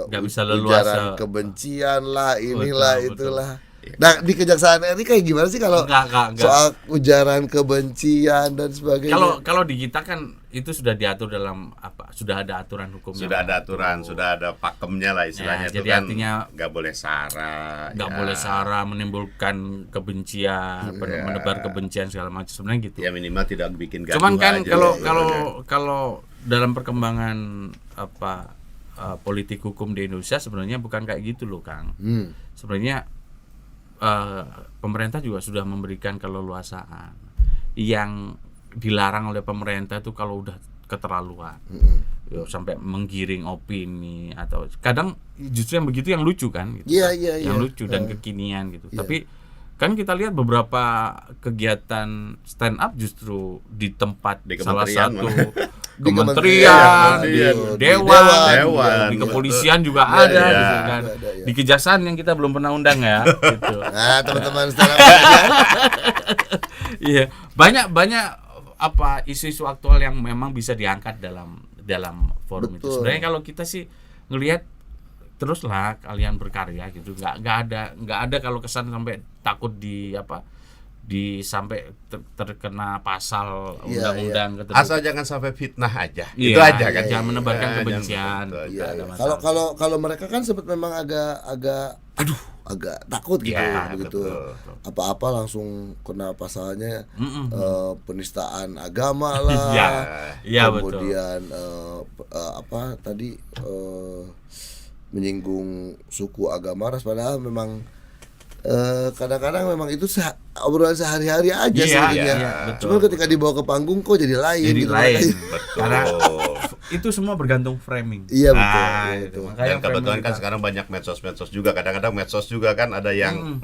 [SPEAKER 2] Nggak bisa leluasa.
[SPEAKER 1] ujaran kebencian lah, inilah
[SPEAKER 2] Betul,
[SPEAKER 1] itulah. Nah di Kejaksaan RI kayak gimana sih kalau
[SPEAKER 2] Enggak.
[SPEAKER 1] soal ujaran kebencian dan sebagainya?
[SPEAKER 2] Kalau di kita kan itu sudah diatur dalam apa? Sudah ada aturan hukumnya.
[SPEAKER 4] Sudah ada
[SPEAKER 2] Pak.
[SPEAKER 4] aturan, sudah ada pakemnya lah istilahnya.
[SPEAKER 2] Ya,
[SPEAKER 4] itu
[SPEAKER 2] jadi
[SPEAKER 4] kan
[SPEAKER 2] artinya
[SPEAKER 4] nggak boleh sara,
[SPEAKER 2] nggak boleh sara, menimbulkan kebencian, menebar kebencian segala macam, sebenarnya gitu.
[SPEAKER 4] Ya minimal tidak bikin gaduh
[SPEAKER 2] Cuman kan
[SPEAKER 4] aja,
[SPEAKER 2] kalau dalam perkembangan politik hukum di Indonesia sebenarnya bukan kayak gitu loh, Kang. Sebenarnya pemerintah juga sudah memberikan keleluasaan. Yang dilarang oleh pemerintah itu kalau udah keterlaluan. Ya, sampai menggiring opini atau kadang justru yang begitu yang lucu kan gitu. Yang lucu dan kekinian gitu. Tapi kan kita lihat beberapa kegiatan stand up justru di tempat
[SPEAKER 4] Di
[SPEAKER 2] salah
[SPEAKER 4] kementerian
[SPEAKER 2] satu
[SPEAKER 1] Di
[SPEAKER 2] kementerian, di dewan,
[SPEAKER 4] Dewan,
[SPEAKER 2] di kepolisian juga
[SPEAKER 1] Iya,
[SPEAKER 2] ada
[SPEAKER 1] iya,
[SPEAKER 2] gitu kan.
[SPEAKER 1] ada, iya.
[SPEAKER 2] Di kejaksaan yang kita belum pernah undang ya gitu.
[SPEAKER 1] Nah, teman-teman stand up comedian,
[SPEAKER 2] Iya, banyak apa isu-isu aktual yang memang bisa diangkat dalam forum itu.
[SPEAKER 1] Betul.
[SPEAKER 2] Sebenarnya kalau kita sih ngelihat teruslah kalian berkarya gitu. Nggak ada kalau kesan sampai takut sampai terkena pasal
[SPEAKER 1] Iya,
[SPEAKER 2] undang-undang
[SPEAKER 4] asal jangan sampai fitnah aja.
[SPEAKER 2] Iya,
[SPEAKER 4] Itu aja kan.
[SPEAKER 2] jangan menebarkan
[SPEAKER 4] Jangan
[SPEAKER 2] kebencian.
[SPEAKER 4] betul.
[SPEAKER 2] Nggak
[SPEAKER 1] Iya,
[SPEAKER 2] ada
[SPEAKER 1] iya.
[SPEAKER 2] masalah.
[SPEAKER 1] Kalau mereka kan sempat memang agak takut gitu
[SPEAKER 2] Ya,
[SPEAKER 1] begitu.
[SPEAKER 2] betul.
[SPEAKER 1] Apa-apa langsung kena pasalnya penistaan agama lah.
[SPEAKER 2] Iya, betul.
[SPEAKER 1] Kemudian menyinggung suku agama ras, padahal memang kadang-kadang memang itu obrolan sehari-hari aja
[SPEAKER 2] Iya,
[SPEAKER 1] sebenarnya.
[SPEAKER 2] iya, betul.
[SPEAKER 1] Cuma ketika dibawa ke panggung kok jadi lain
[SPEAKER 2] Jadi
[SPEAKER 1] gitu.
[SPEAKER 2] lain.
[SPEAKER 4] Betul.
[SPEAKER 2] Karena itu semua bergantung framing.
[SPEAKER 1] Iya, betul,
[SPEAKER 2] Nah,
[SPEAKER 1] iya,
[SPEAKER 2] itu.
[SPEAKER 1] betul.
[SPEAKER 2] Makanya
[SPEAKER 4] Dan kebetulan
[SPEAKER 2] framing
[SPEAKER 4] kan
[SPEAKER 2] kita-
[SPEAKER 4] sekarang banyak medsos juga. Kadang-kadang medsos juga kan ada yang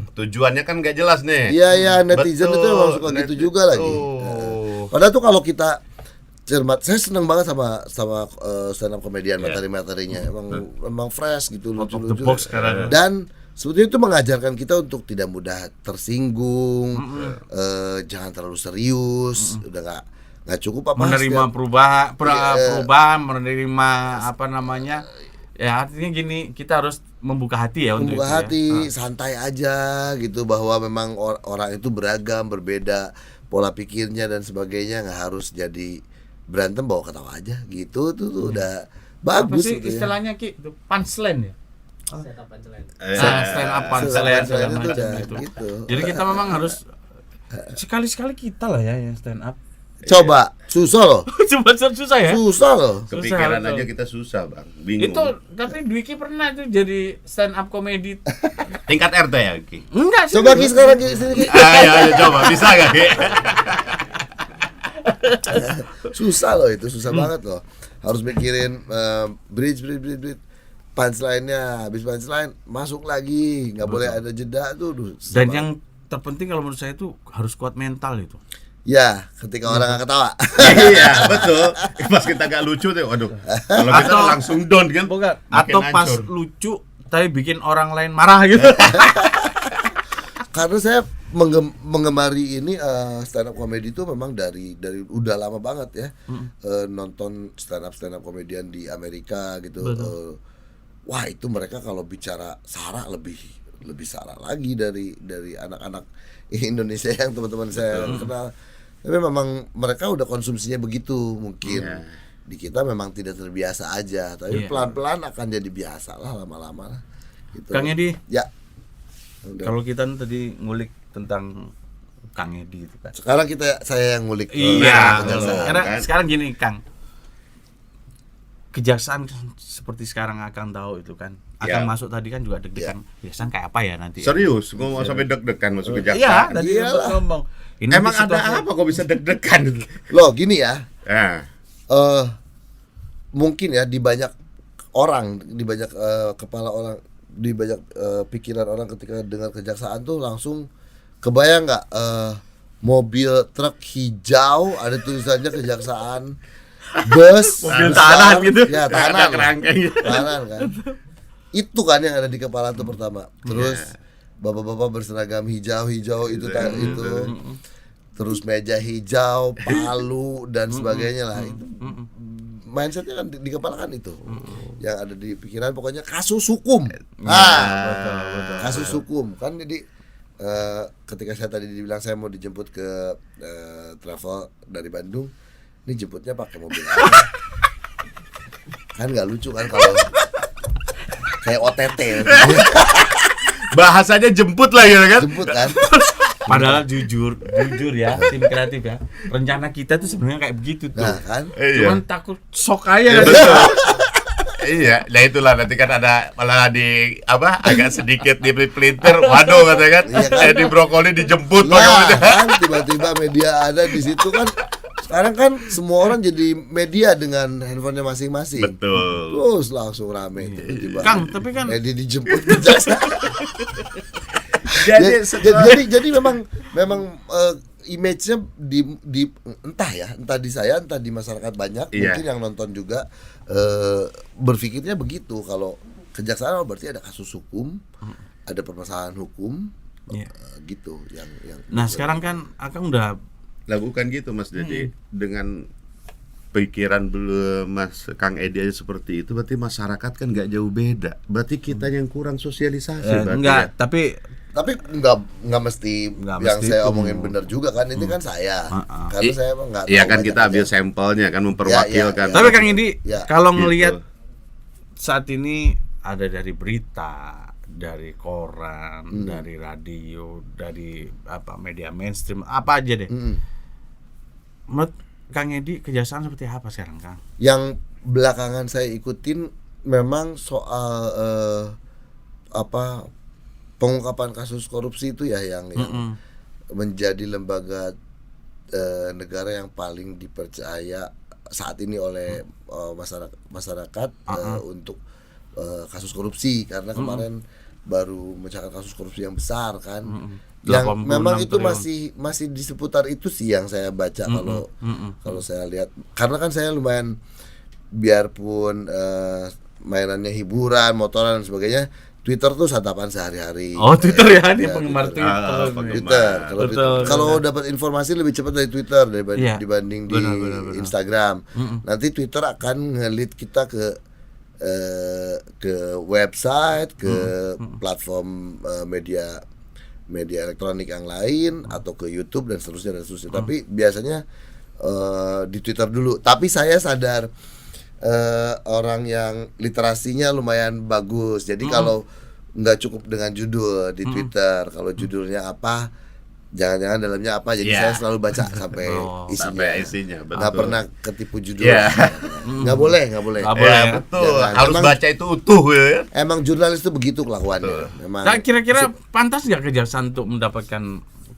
[SPEAKER 4] tujuannya kan gak jelas nih.
[SPEAKER 1] Iya, netizen
[SPEAKER 4] Betul,
[SPEAKER 1] itu memang suka gitu juga lagi. Padahal tuh kalau kita cermat, saya seneng banget sama stand up komedian materi-materinya. Emang fresh gitu,
[SPEAKER 2] Out of the
[SPEAKER 1] lucu-lucu.
[SPEAKER 2] box sekarang.
[SPEAKER 1] Dan sebetulnya itu mengajarkan kita untuk tidak mudah tersinggung, jangan terlalu serius, udah nggak cukup apa
[SPEAKER 2] menerima
[SPEAKER 1] setiap-
[SPEAKER 2] perubahan, menerima apa namanya, ya artinya gini, kita harus membuka hati ya untuk
[SPEAKER 1] membuka
[SPEAKER 2] itu
[SPEAKER 1] hati, santai aja gitu, bahwa memang orang itu beragam, berbeda pola pikirnya dan sebagainya, nggak harus jadi berantem, bawa ketawa aja gitu tuh udah
[SPEAKER 2] Apa
[SPEAKER 1] bagus
[SPEAKER 2] sih
[SPEAKER 1] gitu ya.
[SPEAKER 2] istilahnya Ki? Itu punchline ya?
[SPEAKER 5] Stand up punchline.
[SPEAKER 2] Stand up punchline segala
[SPEAKER 1] itu
[SPEAKER 2] macam
[SPEAKER 1] udah
[SPEAKER 2] itu.
[SPEAKER 1] gitu.
[SPEAKER 2] Jadi kita memang harus sekali-sekali kita lah ya yang stand up.
[SPEAKER 1] Coba susah loh,
[SPEAKER 2] Cuma susah ya.
[SPEAKER 1] susah loh.
[SPEAKER 4] Kepikiran
[SPEAKER 2] Susah,
[SPEAKER 4] aja
[SPEAKER 2] betul.
[SPEAKER 4] kita susah, Bang. Bingung.
[SPEAKER 2] Itu tapi Dwiki pernah tuh jadi stand up komedi.
[SPEAKER 4] tingkat RT ya, Ki.
[SPEAKER 2] Enggak sih.
[SPEAKER 1] Coba Ki sekarang Ki, sini Ki.
[SPEAKER 4] Ayo coba bisa gak, Ki?
[SPEAKER 1] Susah loh itu, susah banget loh. Harus mikirin bridge, punchline-nya, habis punchline masuk lagi, nggak boleh ada jeda tuh. Susah
[SPEAKER 2] Dan
[SPEAKER 1] banget.
[SPEAKER 2] yang terpenting kalau menurut saya itu harus kuat mental itu.
[SPEAKER 1] ya ketika orang nggak ketawa.
[SPEAKER 4] Iya, betul. Pas kita gak lucu tuh, waduh. Kalau kita
[SPEAKER 2] Atau-
[SPEAKER 4] langsung down kan.
[SPEAKER 2] Bukan.
[SPEAKER 4] makin
[SPEAKER 2] Atau pas
[SPEAKER 4] hancur.
[SPEAKER 2] lucu tapi bikin orang lain marah gitu.
[SPEAKER 1] Karena saya mengemari ini stand up comedy itu memang dari udah lama banget ya. Nonton stand up komedian di Amerika gitu. Wah, itu mereka kalau bicara sara lebih sara lagi dari anak-anak Indonesia yang teman-teman saya kenal. Tapi memang mereka udah konsumsinya begitu mungkin. Di kita memang tidak terbiasa aja, tapi
[SPEAKER 2] Iya.
[SPEAKER 1] pelan-pelan akan jadi biasa lah lama-lama lah. Gitu.
[SPEAKER 2] Kang Edi,
[SPEAKER 1] Ya. Udah.
[SPEAKER 2] kalau kita tadi ngulik tentang Kang Edi itu kan.
[SPEAKER 1] Sekarang saya yang ngulik.
[SPEAKER 2] Iya,
[SPEAKER 1] kejaksaan.
[SPEAKER 2] karena
[SPEAKER 4] kan?
[SPEAKER 2] sekarang gini Kang, kejaksaan seperti sekarang akan tahu itu kan, akan
[SPEAKER 4] Ya.
[SPEAKER 2] masuk tadi kan juga deg-degan. Kejaksaan kayak apa ya nanti?
[SPEAKER 4] Serius, gua mau sampai deg-degan masuk
[SPEAKER 2] Iya,
[SPEAKER 4] kejaksaan.
[SPEAKER 2] tadi
[SPEAKER 1] Iyalah.
[SPEAKER 2] sempat ngomong. Ini
[SPEAKER 4] Emang
[SPEAKER 2] situasi-
[SPEAKER 4] ada apa kok bisa deg-degan?
[SPEAKER 1] Loh, gini ya.
[SPEAKER 4] Nah,
[SPEAKER 1] Mungkin ya di banyak orang, di banyak kepala orang, di banyak pikiran orang ketika dengar kejaksaan tuh langsung kebayang nggak mobil truk hijau ada tulisannya kejaksaan, bus
[SPEAKER 2] Mobil
[SPEAKER 1] besar,
[SPEAKER 2] tahanan gitu.
[SPEAKER 1] ya
[SPEAKER 4] ada
[SPEAKER 1] tahanan,
[SPEAKER 4] kerangkanya.
[SPEAKER 1] tahanan kan, itu kan yang ada di kepala tuh pertama. Terus bapak-bapak berseragam hijau itu kan itu, terus meja hijau, palu dan sebagainya lah itu. Mindsetnya kan di kepala kan itu, yang ada di pikiran pokoknya kasus hukum. Kasus hukum kan. Jadi ketika saya tadi dibilang saya mau dijemput ke travel dari Bandung, ini jemputnya pakai mobil apa? Kan nggak lucu kan kalau kayak OTT.
[SPEAKER 4] Bahasanya jemput lah gitu kan.
[SPEAKER 1] Jemput kan.
[SPEAKER 2] Padahal jujur ya, tim kreatif ya. Rencana kita tuh sebenarnya kayak begitu tuh.
[SPEAKER 1] Nah kan.
[SPEAKER 2] Cuman takut sok aja
[SPEAKER 4] Iya,
[SPEAKER 2] kan.
[SPEAKER 4] betul. Iya, nah itulah nanti kan ada malah di apa agak sedikit di pelintir, waduh katanya kan,
[SPEAKER 1] Iya kan?
[SPEAKER 4] di brokoli dijemput
[SPEAKER 1] Nah kan tiba-tiba media ada di situ kan. Sekarang kan semua orang jadi media dengan handphonenya masing-masing.
[SPEAKER 4] Betul.
[SPEAKER 1] Terus langsung rame tiba-tiba.
[SPEAKER 2] Kang, tapi kan
[SPEAKER 1] dijemput ke jaksa.
[SPEAKER 2] jadi
[SPEAKER 1] jadi memang image-nya di entah di saya entah di masyarakat banyak.
[SPEAKER 4] Iya.
[SPEAKER 1] Mungkin yang nonton juga berpikirnya begitu, kalau kejaksaan berarti ada kasus hukum, ada permasalahan hukum.
[SPEAKER 2] Iya.
[SPEAKER 1] Gitu yang
[SPEAKER 2] Nah, sekarang kan Akang udah
[SPEAKER 4] Lah bukan gitu Mas Dedi, dengan pikiran belum Mas Kang Edi aja seperti itu, berarti masyarakat kan nggak jauh beda. Berarti kita yang kurang sosialisasi berarti
[SPEAKER 2] enggak,
[SPEAKER 4] ya.
[SPEAKER 2] tapi
[SPEAKER 1] nggak mesti
[SPEAKER 2] Nggak
[SPEAKER 1] yang
[SPEAKER 2] mesti
[SPEAKER 1] saya
[SPEAKER 2] itu.
[SPEAKER 1] omongin benar juga kan, ini kan saya karena saya emang nggak
[SPEAKER 4] Iya
[SPEAKER 1] tahu
[SPEAKER 4] kan
[SPEAKER 1] banyak
[SPEAKER 4] kita ambil
[SPEAKER 1] aja.
[SPEAKER 4] sampelnya kan memperwakilkan.
[SPEAKER 1] Iya.
[SPEAKER 2] tapi Kang Edi
[SPEAKER 1] Ya.
[SPEAKER 2] kalau
[SPEAKER 4] Gitu.
[SPEAKER 2] ngelihat saat ini ada dari berita, dari koran, dari radio, dari apa media mainstream, apa aja deh. Menurut Kang Edi kejaksaan seperti apa sekarang, Kang?
[SPEAKER 1] Yang belakangan saya ikutin memang soal pengungkapan kasus korupsi itu ya yang menjadi lembaga negara yang paling dipercaya saat ini oleh masyarakat untuk kasus korupsi, karena kemarin baru mencatat kasus korupsi yang besar kan. Yang
[SPEAKER 2] 86
[SPEAKER 1] memang itu
[SPEAKER 2] triliun.
[SPEAKER 1] masih di seputar itu sih yang saya baca kalau saya lihat, karena kan saya lumayan, biarpun mainannya hiburan, motoran dan sebagainya, Twitter tuh santapan sehari-hari.
[SPEAKER 2] Oh, Twitter ya, ini
[SPEAKER 1] Ya,
[SPEAKER 2] penggemar Twitter.
[SPEAKER 4] penggemar.
[SPEAKER 1] Twitter.
[SPEAKER 2] Betul.
[SPEAKER 1] Kalau dapat informasi lebih cepat dari Twitter
[SPEAKER 2] Iya.
[SPEAKER 1] dibanding di
[SPEAKER 2] Benar.
[SPEAKER 1] Instagram. Nanti Twitter akan nge-lead kita ke website, ke platform media elektronik yang lain, atau ke YouTube dan seterusnya. Tapi biasanya di Twitter dulu. Tapi saya sadar orang yang literasinya lumayan bagus. Jadi kalau nggak cukup dengan judul di Twitter, kalau judulnya apa, jangan-jangan dalamnya apa. Jadi
[SPEAKER 4] Iya.
[SPEAKER 1] saya selalu baca sampai
[SPEAKER 4] Sampai
[SPEAKER 1] isinya.
[SPEAKER 4] isinya, betul.
[SPEAKER 1] Nggak pernah ketipu judul.
[SPEAKER 4] Iya.
[SPEAKER 1] Nggak boleh.
[SPEAKER 2] Nggak boleh.
[SPEAKER 4] Ya,
[SPEAKER 2] ya.
[SPEAKER 4] betul.
[SPEAKER 1] Jangan.
[SPEAKER 4] Harus
[SPEAKER 1] Emang-
[SPEAKER 4] baca itu utuh ya.
[SPEAKER 1] Emang jurnalis itu begitu kelakuannya. Memang.
[SPEAKER 2] Nah, kira-kira pantas nggak kejaksaan untuk mendapatkan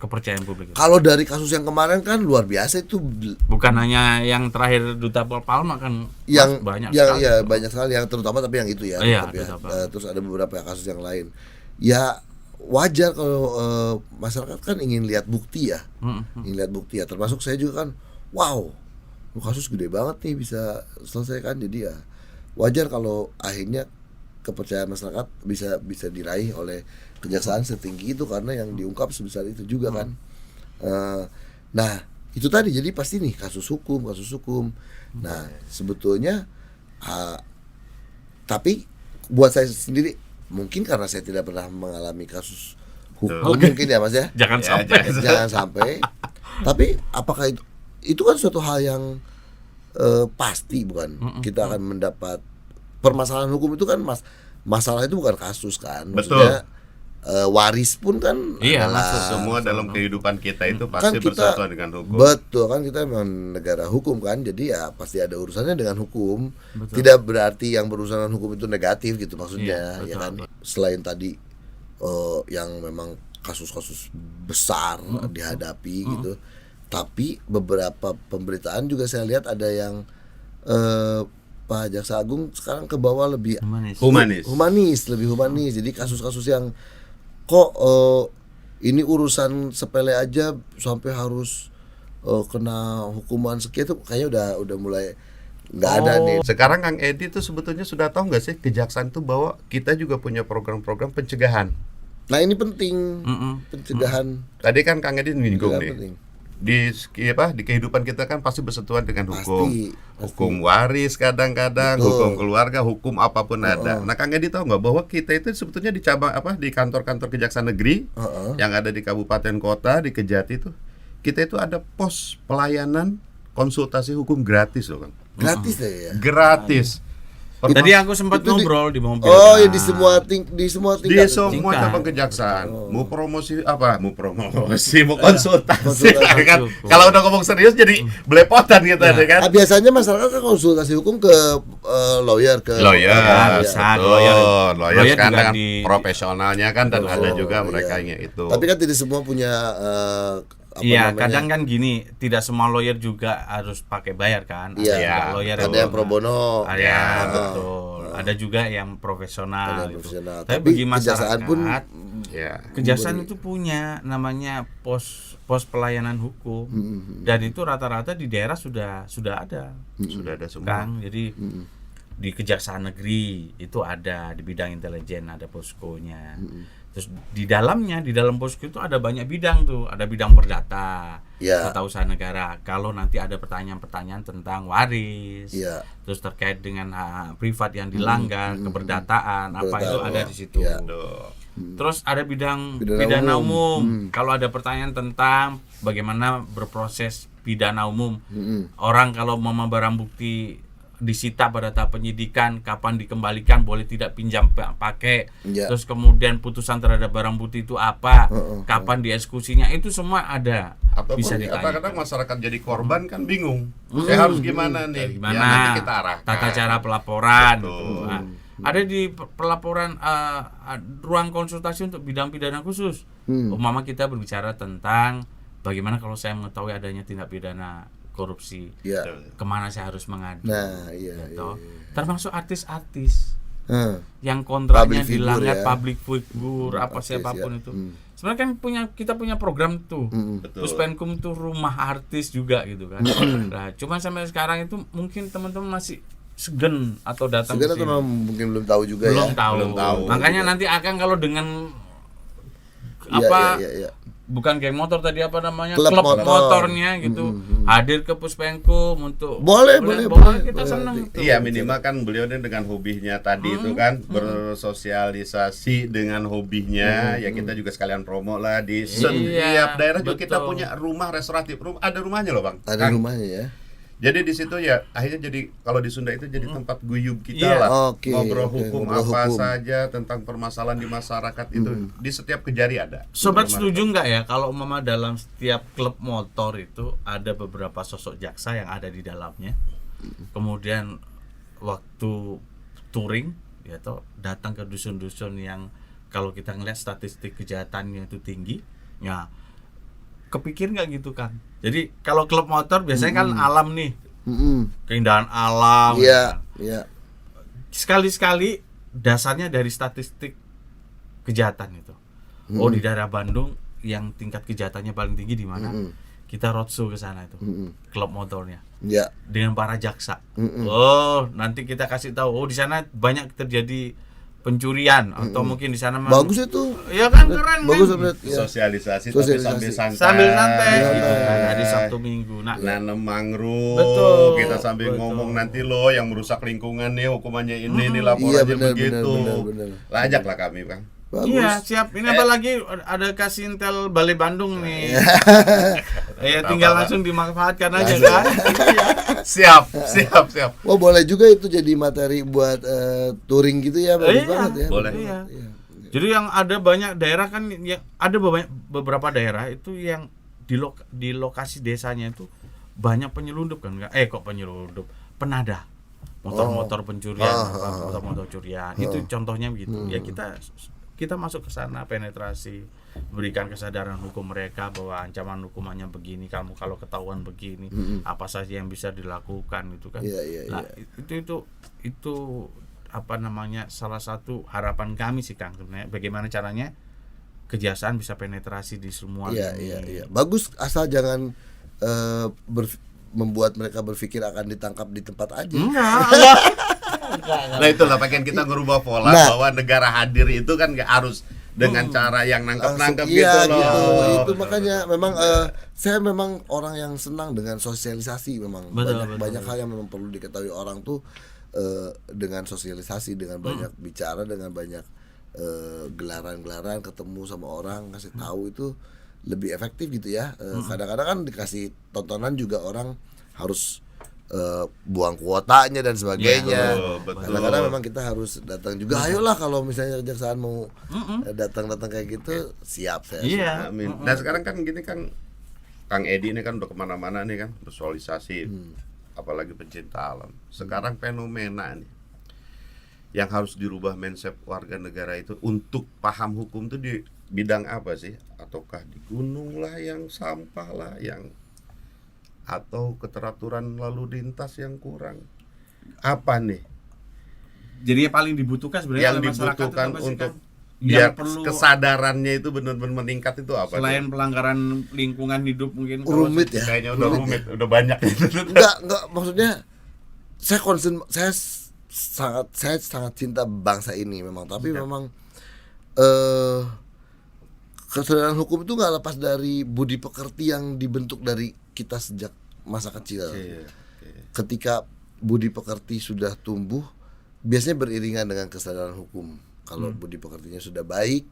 [SPEAKER 2] kepercayaan publik?
[SPEAKER 1] Kalau dari kasus yang kemarin kan luar biasa itu,
[SPEAKER 2] Bukan hanya yang terakhir Duta Palma kan,
[SPEAKER 1] yang
[SPEAKER 2] banyak
[SPEAKER 1] yang
[SPEAKER 2] sekali.
[SPEAKER 1] ya banyak sekali, yang terutama tapi yang itu ya,
[SPEAKER 2] Iya,
[SPEAKER 1] tetap ya.
[SPEAKER 2] Duta Palma.
[SPEAKER 1] Terus ada beberapa kasus yang lain. Ya wajar kalau masyarakat kan ingin lihat bukti ya. Ingin lihat bukti ya. Termasuk saya juga kan, wow, kasus gede banget nih bisa selesaikan. Jadi ya wajar kalau akhirnya kepercayaan masyarakat bisa diraih oleh kejaksaan setinggi itu, karena yang diungkap sebesar itu juga kan. Nah itu tadi, jadi pasti nih kasus hukum. Nah sebetulnya tapi buat saya sendiri, mungkin karena saya tidak pernah mengalami kasus hukum, mungkin ya Mas ya,
[SPEAKER 2] Jangan
[SPEAKER 4] Ya,
[SPEAKER 2] sampai.
[SPEAKER 1] jangan sampai. Tapi apakah itu kan suatu hal yang pasti, bukan? Kita akan mendapat permasalahan hukum itu kan, masalah itu bukan kasus kan, maksudnya waris pun kan
[SPEAKER 2] Iya,
[SPEAKER 1] adalah
[SPEAKER 4] Semua dalam kehidupan kita itu
[SPEAKER 1] kan
[SPEAKER 4] pasti
[SPEAKER 1] kita,
[SPEAKER 4] bersatuan dengan hukum.
[SPEAKER 1] betul kan, kita memang negara hukum kan, jadi ya pasti ada urusannya dengan hukum. Tidak berarti yang berurusan dengan hukum itu negatif gitu maksudnya.
[SPEAKER 2] Iya,
[SPEAKER 1] Ya kan, selain tadi yang memang kasus-kasus besar dihadapi gitu, tapi beberapa pemberitaan juga saya lihat ada yang Pak Jaksa Agung sekarang ke bawah lebih
[SPEAKER 4] Humanis.
[SPEAKER 1] lebih humanis. Jadi kasus-kasus yang kok ini urusan sepele aja sampai harus kena hukuman sekian, itu kayaknya udah mulai nggak ada nih.
[SPEAKER 4] Sekarang Kang Edi tuh sebetulnya sudah tahu nggak sih kejaksaan tuh bahwa kita juga punya program-program pencegahan.
[SPEAKER 1] Nah ini penting, pencegahan.
[SPEAKER 4] Tadi kan Kang Edi nyinggung
[SPEAKER 1] Pencegahan
[SPEAKER 4] nih.
[SPEAKER 1] penting.
[SPEAKER 4] Di kehidupan kita kan pasti bersentuhan dengan hukum.
[SPEAKER 1] Pasti.
[SPEAKER 4] Hukum waris kadang-kadang,
[SPEAKER 1] Betul.
[SPEAKER 4] hukum keluarga, hukum apapun ada. Nah, Kang Edi tahu nggak bahwa kita itu sebetulnya di cabang di kantor-kantor kejaksaan negeri yang ada di kabupaten kota, di Kejati itu, kita itu ada pos pelayanan konsultasi hukum gratis loh Kang.
[SPEAKER 1] Gratis ya.
[SPEAKER 4] Gratis.
[SPEAKER 2] Tadi aku sempat
[SPEAKER 1] Itu di-
[SPEAKER 2] ngobrol di mobil.
[SPEAKER 1] Oh,
[SPEAKER 2] kan.
[SPEAKER 1] ya di semua
[SPEAKER 4] Di
[SPEAKER 1] tingkat.
[SPEAKER 4] semua
[SPEAKER 2] Tingkat.
[SPEAKER 4] cabang kejaksaan.
[SPEAKER 1] Oh.
[SPEAKER 4] Mau promosi apa? Mau promosi, mau konsultasi.
[SPEAKER 1] Konsultasi
[SPEAKER 4] Kan?
[SPEAKER 2] hukum.
[SPEAKER 4] Kalau udah ngomong serius jadi belepotan gitu ya kan.
[SPEAKER 1] Ah, biasanya masyarakat kan konsultasi hukum ke lawyer ke
[SPEAKER 4] Lawyer,
[SPEAKER 2] Ya, bisa,
[SPEAKER 4] betul.
[SPEAKER 2] lawyer.
[SPEAKER 4] Lawyer
[SPEAKER 2] Lawyer
[SPEAKER 4] kan
[SPEAKER 2] juga
[SPEAKER 4] dengan
[SPEAKER 2] di-
[SPEAKER 4] profesionalnya kan dan ada juga
[SPEAKER 1] iya.
[SPEAKER 4] mereka yang itu.
[SPEAKER 1] Tapi kan tidak semua punya
[SPEAKER 2] Iya, kadang kan gini, tidak semua lawyer juga harus pakai bayar kan.
[SPEAKER 1] Iya.
[SPEAKER 2] Ada juga lawyer
[SPEAKER 1] ada yang pro bono.
[SPEAKER 2] Ada
[SPEAKER 4] Ya,
[SPEAKER 2] betul. Ada juga yang profesional.
[SPEAKER 1] Ada yang
[SPEAKER 2] gitu.
[SPEAKER 1] profesional.
[SPEAKER 2] Tapi
[SPEAKER 1] Tapi
[SPEAKER 2] bagi
[SPEAKER 1] kejaksaan
[SPEAKER 2] masyarakat,
[SPEAKER 1] pun
[SPEAKER 4] Ya.
[SPEAKER 2] kejaksaan itu punya namanya pos pelayanan hukum. Dan itu rata-rata di daerah sudah ada.
[SPEAKER 4] Sudah ada semua.
[SPEAKER 2] Kang, jadi di Kejaksaan Negeri itu ada di bidang intelijen ada poskonya. Terus di dalam posko itu ada banyak bidang tuh, ada bidang perdata,
[SPEAKER 1] Ya.
[SPEAKER 2] tata usaha negara. Kalau nanti ada pertanyaan-pertanyaan tentang waris,
[SPEAKER 1] Ya.
[SPEAKER 2] terus terkait dengan hak privat yang dilanggar, keperdataan, apa itu
[SPEAKER 1] Keperdataan.
[SPEAKER 2] ada di situ.
[SPEAKER 1] Ya.
[SPEAKER 2] Terus ada bidang
[SPEAKER 1] Pidana
[SPEAKER 2] pidana
[SPEAKER 1] umum.
[SPEAKER 2] umum. Kalau ada pertanyaan tentang bagaimana berproses pidana umum,
[SPEAKER 1] Mm-mm.
[SPEAKER 2] orang kalau mau barang bukti disita pada tahap penyidikan, kapan dikembalikan, boleh tidak pinjam pakai,
[SPEAKER 1] Ya.
[SPEAKER 2] terus kemudian putusan terhadap barang bukti itu apa, kapan dieksekusinya, itu semua ada.
[SPEAKER 4] Ataupun
[SPEAKER 2] Bisa ditanya.
[SPEAKER 4] kadang masyarakat jadi korban kan bingung. Saya harus gimana nih?
[SPEAKER 2] Gimana
[SPEAKER 4] Ya, nanti kita arahkan.
[SPEAKER 2] tata cara pelaporan
[SPEAKER 4] Betul.
[SPEAKER 2] gitu. Nah, ada di pelaporan ruang konsultasi untuk bidang pidana khusus. Umpama kita berbicara tentang bagaimana kalau saya mengetahui adanya tindak pidana korupsi,
[SPEAKER 1] Ya.
[SPEAKER 2] kemana saya harus mengadu.
[SPEAKER 1] Nah, iya.
[SPEAKER 2] gitu. Termasuk artis-artis
[SPEAKER 1] Hah.
[SPEAKER 2] yang kontraknya
[SPEAKER 1] Public figure
[SPEAKER 2] dilanggar,
[SPEAKER 1] ya.
[SPEAKER 2] public figure, apa
[SPEAKER 1] Artis,
[SPEAKER 2] siapapun
[SPEAKER 1] ya.
[SPEAKER 2] itu. Sebenarnya kan kita punya program tuh.
[SPEAKER 4] Betul.
[SPEAKER 2] Puspenkum tuh rumah artis juga gitu kan. Nah, cuma sampai sekarang itu mungkin teman-teman masih segan atau datang ke
[SPEAKER 1] Sebenarnya
[SPEAKER 2] sini.
[SPEAKER 1] teman mungkin belum tahu juga
[SPEAKER 2] Belum
[SPEAKER 1] ya.
[SPEAKER 2] tahu.
[SPEAKER 4] Belum tahu.
[SPEAKER 2] Makanya nanti akan kalau dengan
[SPEAKER 1] Iya,
[SPEAKER 2] apa
[SPEAKER 1] iya, iya.
[SPEAKER 2] bukan geng motor tadi apa namanya
[SPEAKER 1] Klub
[SPEAKER 2] klub
[SPEAKER 1] motor.
[SPEAKER 2] motornya gitu hadir ke Puspenkum untuk
[SPEAKER 1] Boleh,
[SPEAKER 2] kita
[SPEAKER 1] boleh.
[SPEAKER 2] senang tuh.
[SPEAKER 4] Iya, minimal kan beliau ini dengan hobinya tadi itu kan bersosialisasi dengan hobinya. Ya kita juga sekalian promo lah di setiap daerah juga kita
[SPEAKER 2] betul.
[SPEAKER 4] punya rumah restoratif. Ada rumahnya loh, Bang.
[SPEAKER 1] Ada
[SPEAKER 4] Kang.
[SPEAKER 1] rumahnya ya.
[SPEAKER 4] Jadi di situ ya akhirnya jadi kalau di Sunda itu jadi tempat guyub kita
[SPEAKER 2] Iya.
[SPEAKER 4] lah.
[SPEAKER 1] Oke,
[SPEAKER 4] Ngobrol
[SPEAKER 1] oke,
[SPEAKER 4] hukum
[SPEAKER 1] ngobrol
[SPEAKER 4] apa
[SPEAKER 1] hukum.
[SPEAKER 4] saja tentang permasalahan di masyarakat itu di setiap kejari ada.
[SPEAKER 2] Sobat
[SPEAKER 4] Rumah.
[SPEAKER 2] setuju nggak ya kalau umpama dalam setiap klub motor itu ada beberapa sosok jaksa yang ada di dalamnya. Kemudian waktu touring ya toh datang ke dusun-dusun yang kalau kita ngeliat statistik kejahatannya itu tinggi, ya kepikir nggak gitu kan? Jadi kalau klub motor biasanya kan alam nih, keindahan alam.
[SPEAKER 1] Iya,
[SPEAKER 2] gitu.
[SPEAKER 1] iya.
[SPEAKER 2] Sekali-sekali dasarnya dari statistik kejahatan itu. Oh di daerah Bandung yang tingkat kejahatannya paling tinggi di mana? Kita roadshow ke sana itu, klub motornya
[SPEAKER 1] Iya.
[SPEAKER 2] dengan para jaksa. Oh nanti kita kasih tahu. Oh di sana banyak terjadi pencurian atau mungkin di sana
[SPEAKER 1] Bagus itu.
[SPEAKER 2] ya kan keren
[SPEAKER 1] Bagus
[SPEAKER 2] kan?
[SPEAKER 1] Bret. Ya.
[SPEAKER 4] Sosialisasi,
[SPEAKER 1] Sosialisasi.
[SPEAKER 4] tapi sambil santai.
[SPEAKER 2] Sambil santai gitu kan hari Sabtu Minggu. Nah
[SPEAKER 4] Nanam mangrove,
[SPEAKER 2] Betul,
[SPEAKER 4] kita sambil
[SPEAKER 2] betul.
[SPEAKER 4] ngomong nanti loh yang merusak lingkungan nih hukumannya ini laporannya
[SPEAKER 1] Iya, benar,
[SPEAKER 4] begitu.
[SPEAKER 1] benar.
[SPEAKER 4] Lajaklah kami, Bang.
[SPEAKER 1] Bagus.
[SPEAKER 2] iya siap. Ini apalagi ada kasih intel Balai Bandung nih. Ya tinggal langsung dimanfaatkan aja kan.
[SPEAKER 4] Siap.
[SPEAKER 1] Oh, boleh juga itu jadi materi buat touring gitu ya, bagus
[SPEAKER 2] Iya,
[SPEAKER 1] banget ya.
[SPEAKER 4] boleh.
[SPEAKER 2] Iya. Jadi yang ada banyak daerah kan yang ada beberapa daerah itu yang di lokasi desanya itu banyak penyelundup kan enggak? Kok penyelundup? Penadah. Motor-motor pencurian, motor-motor curian. Itu contohnya begitu. Ya kita masuk ke sana penetrasi, berikan kesadaran hukum mereka bahwa ancaman hukumannya begini, kamu kalau ketahuan begini, apa saja yang bisa dilakukan itu kan.
[SPEAKER 1] Iya,
[SPEAKER 2] Nah, itu apa namanya salah satu harapan kami sih Kang sebenarnya bagaimana caranya kejaksaan bisa penetrasi di semua
[SPEAKER 1] Iya,
[SPEAKER 2] lini.
[SPEAKER 1] iya. Bagus asal jangan membuat mereka berpikir akan ditangkap di tempat aja.
[SPEAKER 4] Nah itulah pengen kita ngerubah pola
[SPEAKER 1] Nah.
[SPEAKER 4] bahwa negara hadir itu kan nggak harus dengan cara yang nangkep-nangkep gitu
[SPEAKER 1] Iya
[SPEAKER 4] loh.
[SPEAKER 1] gitu. Itu makanya memang saya memang orang yang senang dengan sosialisasi memang.
[SPEAKER 2] Betul.
[SPEAKER 1] Banyak hal yang memang perlu diketahui orang tuh dengan sosialisasi, dengan banyak bicara, dengan banyak gelaran-gelaran, ketemu sama orang, ngasih tahu itu lebih efektif gitu ya. Kadang-kadang kan dikasih tontonan juga orang harus buang kuotanya dan sebagainya.
[SPEAKER 4] Betul.
[SPEAKER 1] Kadang-kadang memang kita harus datang juga. Ayolah kalau misalnya kejaksaan mau datang-datang kayak gitu, siap saya.
[SPEAKER 2] Iya.
[SPEAKER 4] Amin. Nah sekarang kan gini kan Kang Edi ini kan udah kemana-mana nih kan visualisasi, apalagi pencinta alam. Sekarang fenomena nih yang harus dirubah mindset warga negara itu untuk paham hukum itu di bidang apa sih? Ataukah di gunung lah yang sampah lah yang, atau keteraturan lalu lintas yang kurang? Apa nih
[SPEAKER 2] Jadi yang paling dibutuhkan sebenarnya
[SPEAKER 4] yang
[SPEAKER 2] oleh masyarakat itu
[SPEAKER 4] dibutuhkan
[SPEAKER 2] apa sih,
[SPEAKER 4] untuk
[SPEAKER 2] Kang?
[SPEAKER 4] biar
[SPEAKER 2] Yang perlu
[SPEAKER 4] kesadarannya itu benar-benar meningkat itu apa?
[SPEAKER 2] selain
[SPEAKER 4] nih?
[SPEAKER 2] pelanggaran lingkungan hidup mungkin kalau
[SPEAKER 1] Rumit ya.
[SPEAKER 4] Kayaknya udah rumit, udah banyak itu.
[SPEAKER 1] Enggak, maksudnya saya sangat cinta bangsa ini memang, tapi memang kesadaran hukum itu nggak lepas dari budi pekerti yang dibentuk dari kita sejak masa kecil.
[SPEAKER 4] Iya.
[SPEAKER 1] Ketika budi pekerti sudah tumbuh, biasanya beriringan dengan kesadaran hukum. Kalau budi pekertinya sudah baik,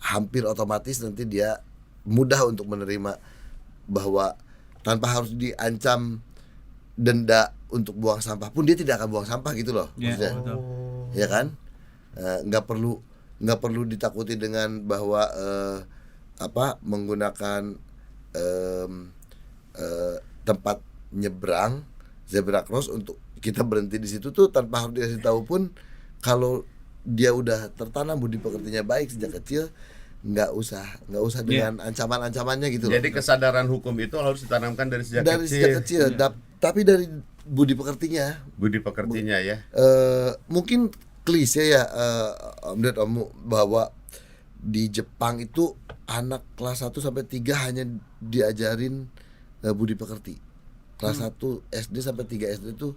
[SPEAKER 1] hampir otomatis nanti dia mudah untuk menerima bahwa tanpa harus diancam denda untuk buang sampah pun dia tidak akan buang sampah gitu loh.
[SPEAKER 2] Ya,
[SPEAKER 1] Maksudnya,
[SPEAKER 2] betul.
[SPEAKER 1] ya kan? Nggak perlu ditakuti dengan bahwa menggunakan tempat nyebrang zebra cross untuk kita berhenti di situ tuh tanpa harus dikasih tahu pun. Kalau dia udah tertanam budi pekertinya baik sejak kecil, nggak usah dengan ancaman-ancamannya gitu loh.
[SPEAKER 4] Jadi kesadaran hukum itu harus ditanamkan dari sejak kecil.
[SPEAKER 1] Tapi dari budi pekertinya.
[SPEAKER 4] Budi pekertinya ya.
[SPEAKER 1] Mungkin klise ya, Om Ded, Om, bahwa di Jepang itu anak kelas 1 sampai 3 hanya diajarin budi pekerti. Kelas 1 SD sampai 3 SD itu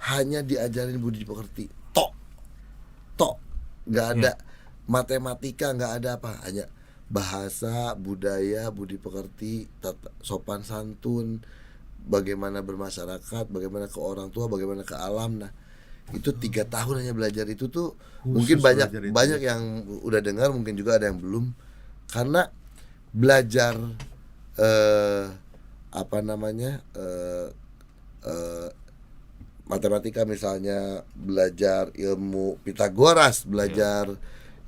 [SPEAKER 1] hanya diajarin budi pekerti. Tok. Nggak ada matematika, nggak ada apa, hanya bahasa, budaya, budi pekerti, sopan santun, bagaimana bermasyarakat, bagaimana ke orang tua, bagaimana ke alam. Nah, itu 3 tahun hanya belajar itu tuh. Mungkin banyak yang udah dengar, mungkin juga ada yang belum. Karena belajar matematika misalnya, belajar ilmu Pitagoras, belajar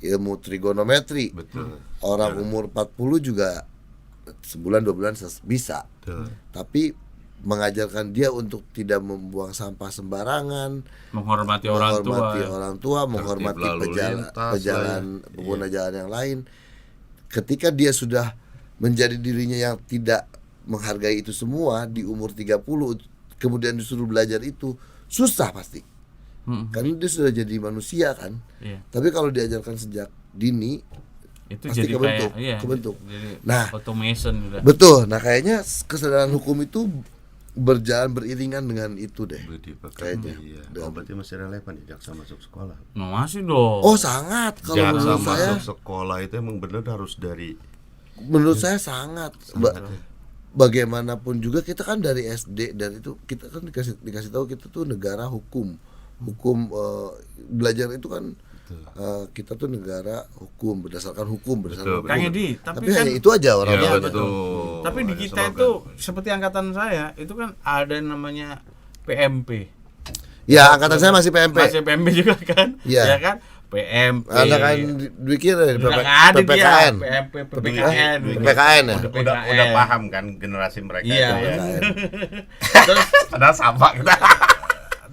[SPEAKER 1] ilmu trigonometri.
[SPEAKER 4] Betul.
[SPEAKER 1] Orang umur 40 juga sebulan 2 bulan bisa.
[SPEAKER 4] Betul.
[SPEAKER 1] Tapi mengajarkan dia untuk tidak membuang sampah sembarangan,
[SPEAKER 2] menghormati
[SPEAKER 1] orang tua, menghormati
[SPEAKER 4] lalu lintas
[SPEAKER 1] pengguna jalan yang lain. Ketika dia sudah menjadi dirinya yang tidak menghargai itu semua di umur 30, kemudian disuruh belajar itu susah pasti. Karena dia sudah jadi manusia kan.
[SPEAKER 2] Iya.
[SPEAKER 1] Tapi kalau diajarkan sejak dini
[SPEAKER 2] itu
[SPEAKER 1] pasti
[SPEAKER 2] jadi
[SPEAKER 1] kebentuk.
[SPEAKER 2] Jadi
[SPEAKER 1] Nah,
[SPEAKER 2] automation udah.
[SPEAKER 1] betul. Nah, kayaknya kesadaran hukum itu berjalan beriringan dengan itu deh.
[SPEAKER 4] Budi pekerti.
[SPEAKER 1] Kayaknya.
[SPEAKER 4] Iya. Oh, berarti masih relevan ya jaksa masuk sekolah.
[SPEAKER 2] Nah, masih dong.
[SPEAKER 1] Oh, sangat. Kalau
[SPEAKER 4] Jaksa
[SPEAKER 1] menurut saya,
[SPEAKER 4] masuk sekolah itu emang benar harus dari
[SPEAKER 1] sangat. Bagaimanapun juga kita kan dari SD, dari itu kita kan dikasih tahu kita tuh negara hukum. Belajar itu kan kita tuh negara hukum, berdasarkan hukum.
[SPEAKER 2] Kang Edi,
[SPEAKER 1] Tapi hanya itu aja orang
[SPEAKER 4] Ya,
[SPEAKER 1] tahu.
[SPEAKER 4] betul.
[SPEAKER 2] Tapi di
[SPEAKER 4] Ada
[SPEAKER 2] kita
[SPEAKER 4] slogan.
[SPEAKER 2] itu seperti angkatan saya itu kan ada namanya PMP.
[SPEAKER 1] Ya, angkatan saya masih PMP.
[SPEAKER 2] Masih PMP juga kan?
[SPEAKER 1] Iya.
[SPEAKER 2] Ya kan? PMP.
[SPEAKER 1] Ada kan dipikir
[SPEAKER 2] Nggak ada dia
[SPEAKER 1] PPKN.
[SPEAKER 2] PMP, PPKN.
[SPEAKER 1] PPKN ya.
[SPEAKER 4] udah paham kan generasi mereka
[SPEAKER 2] Iya.
[SPEAKER 4] itu ya.
[SPEAKER 2] Terus
[SPEAKER 4] Padahal sama kita.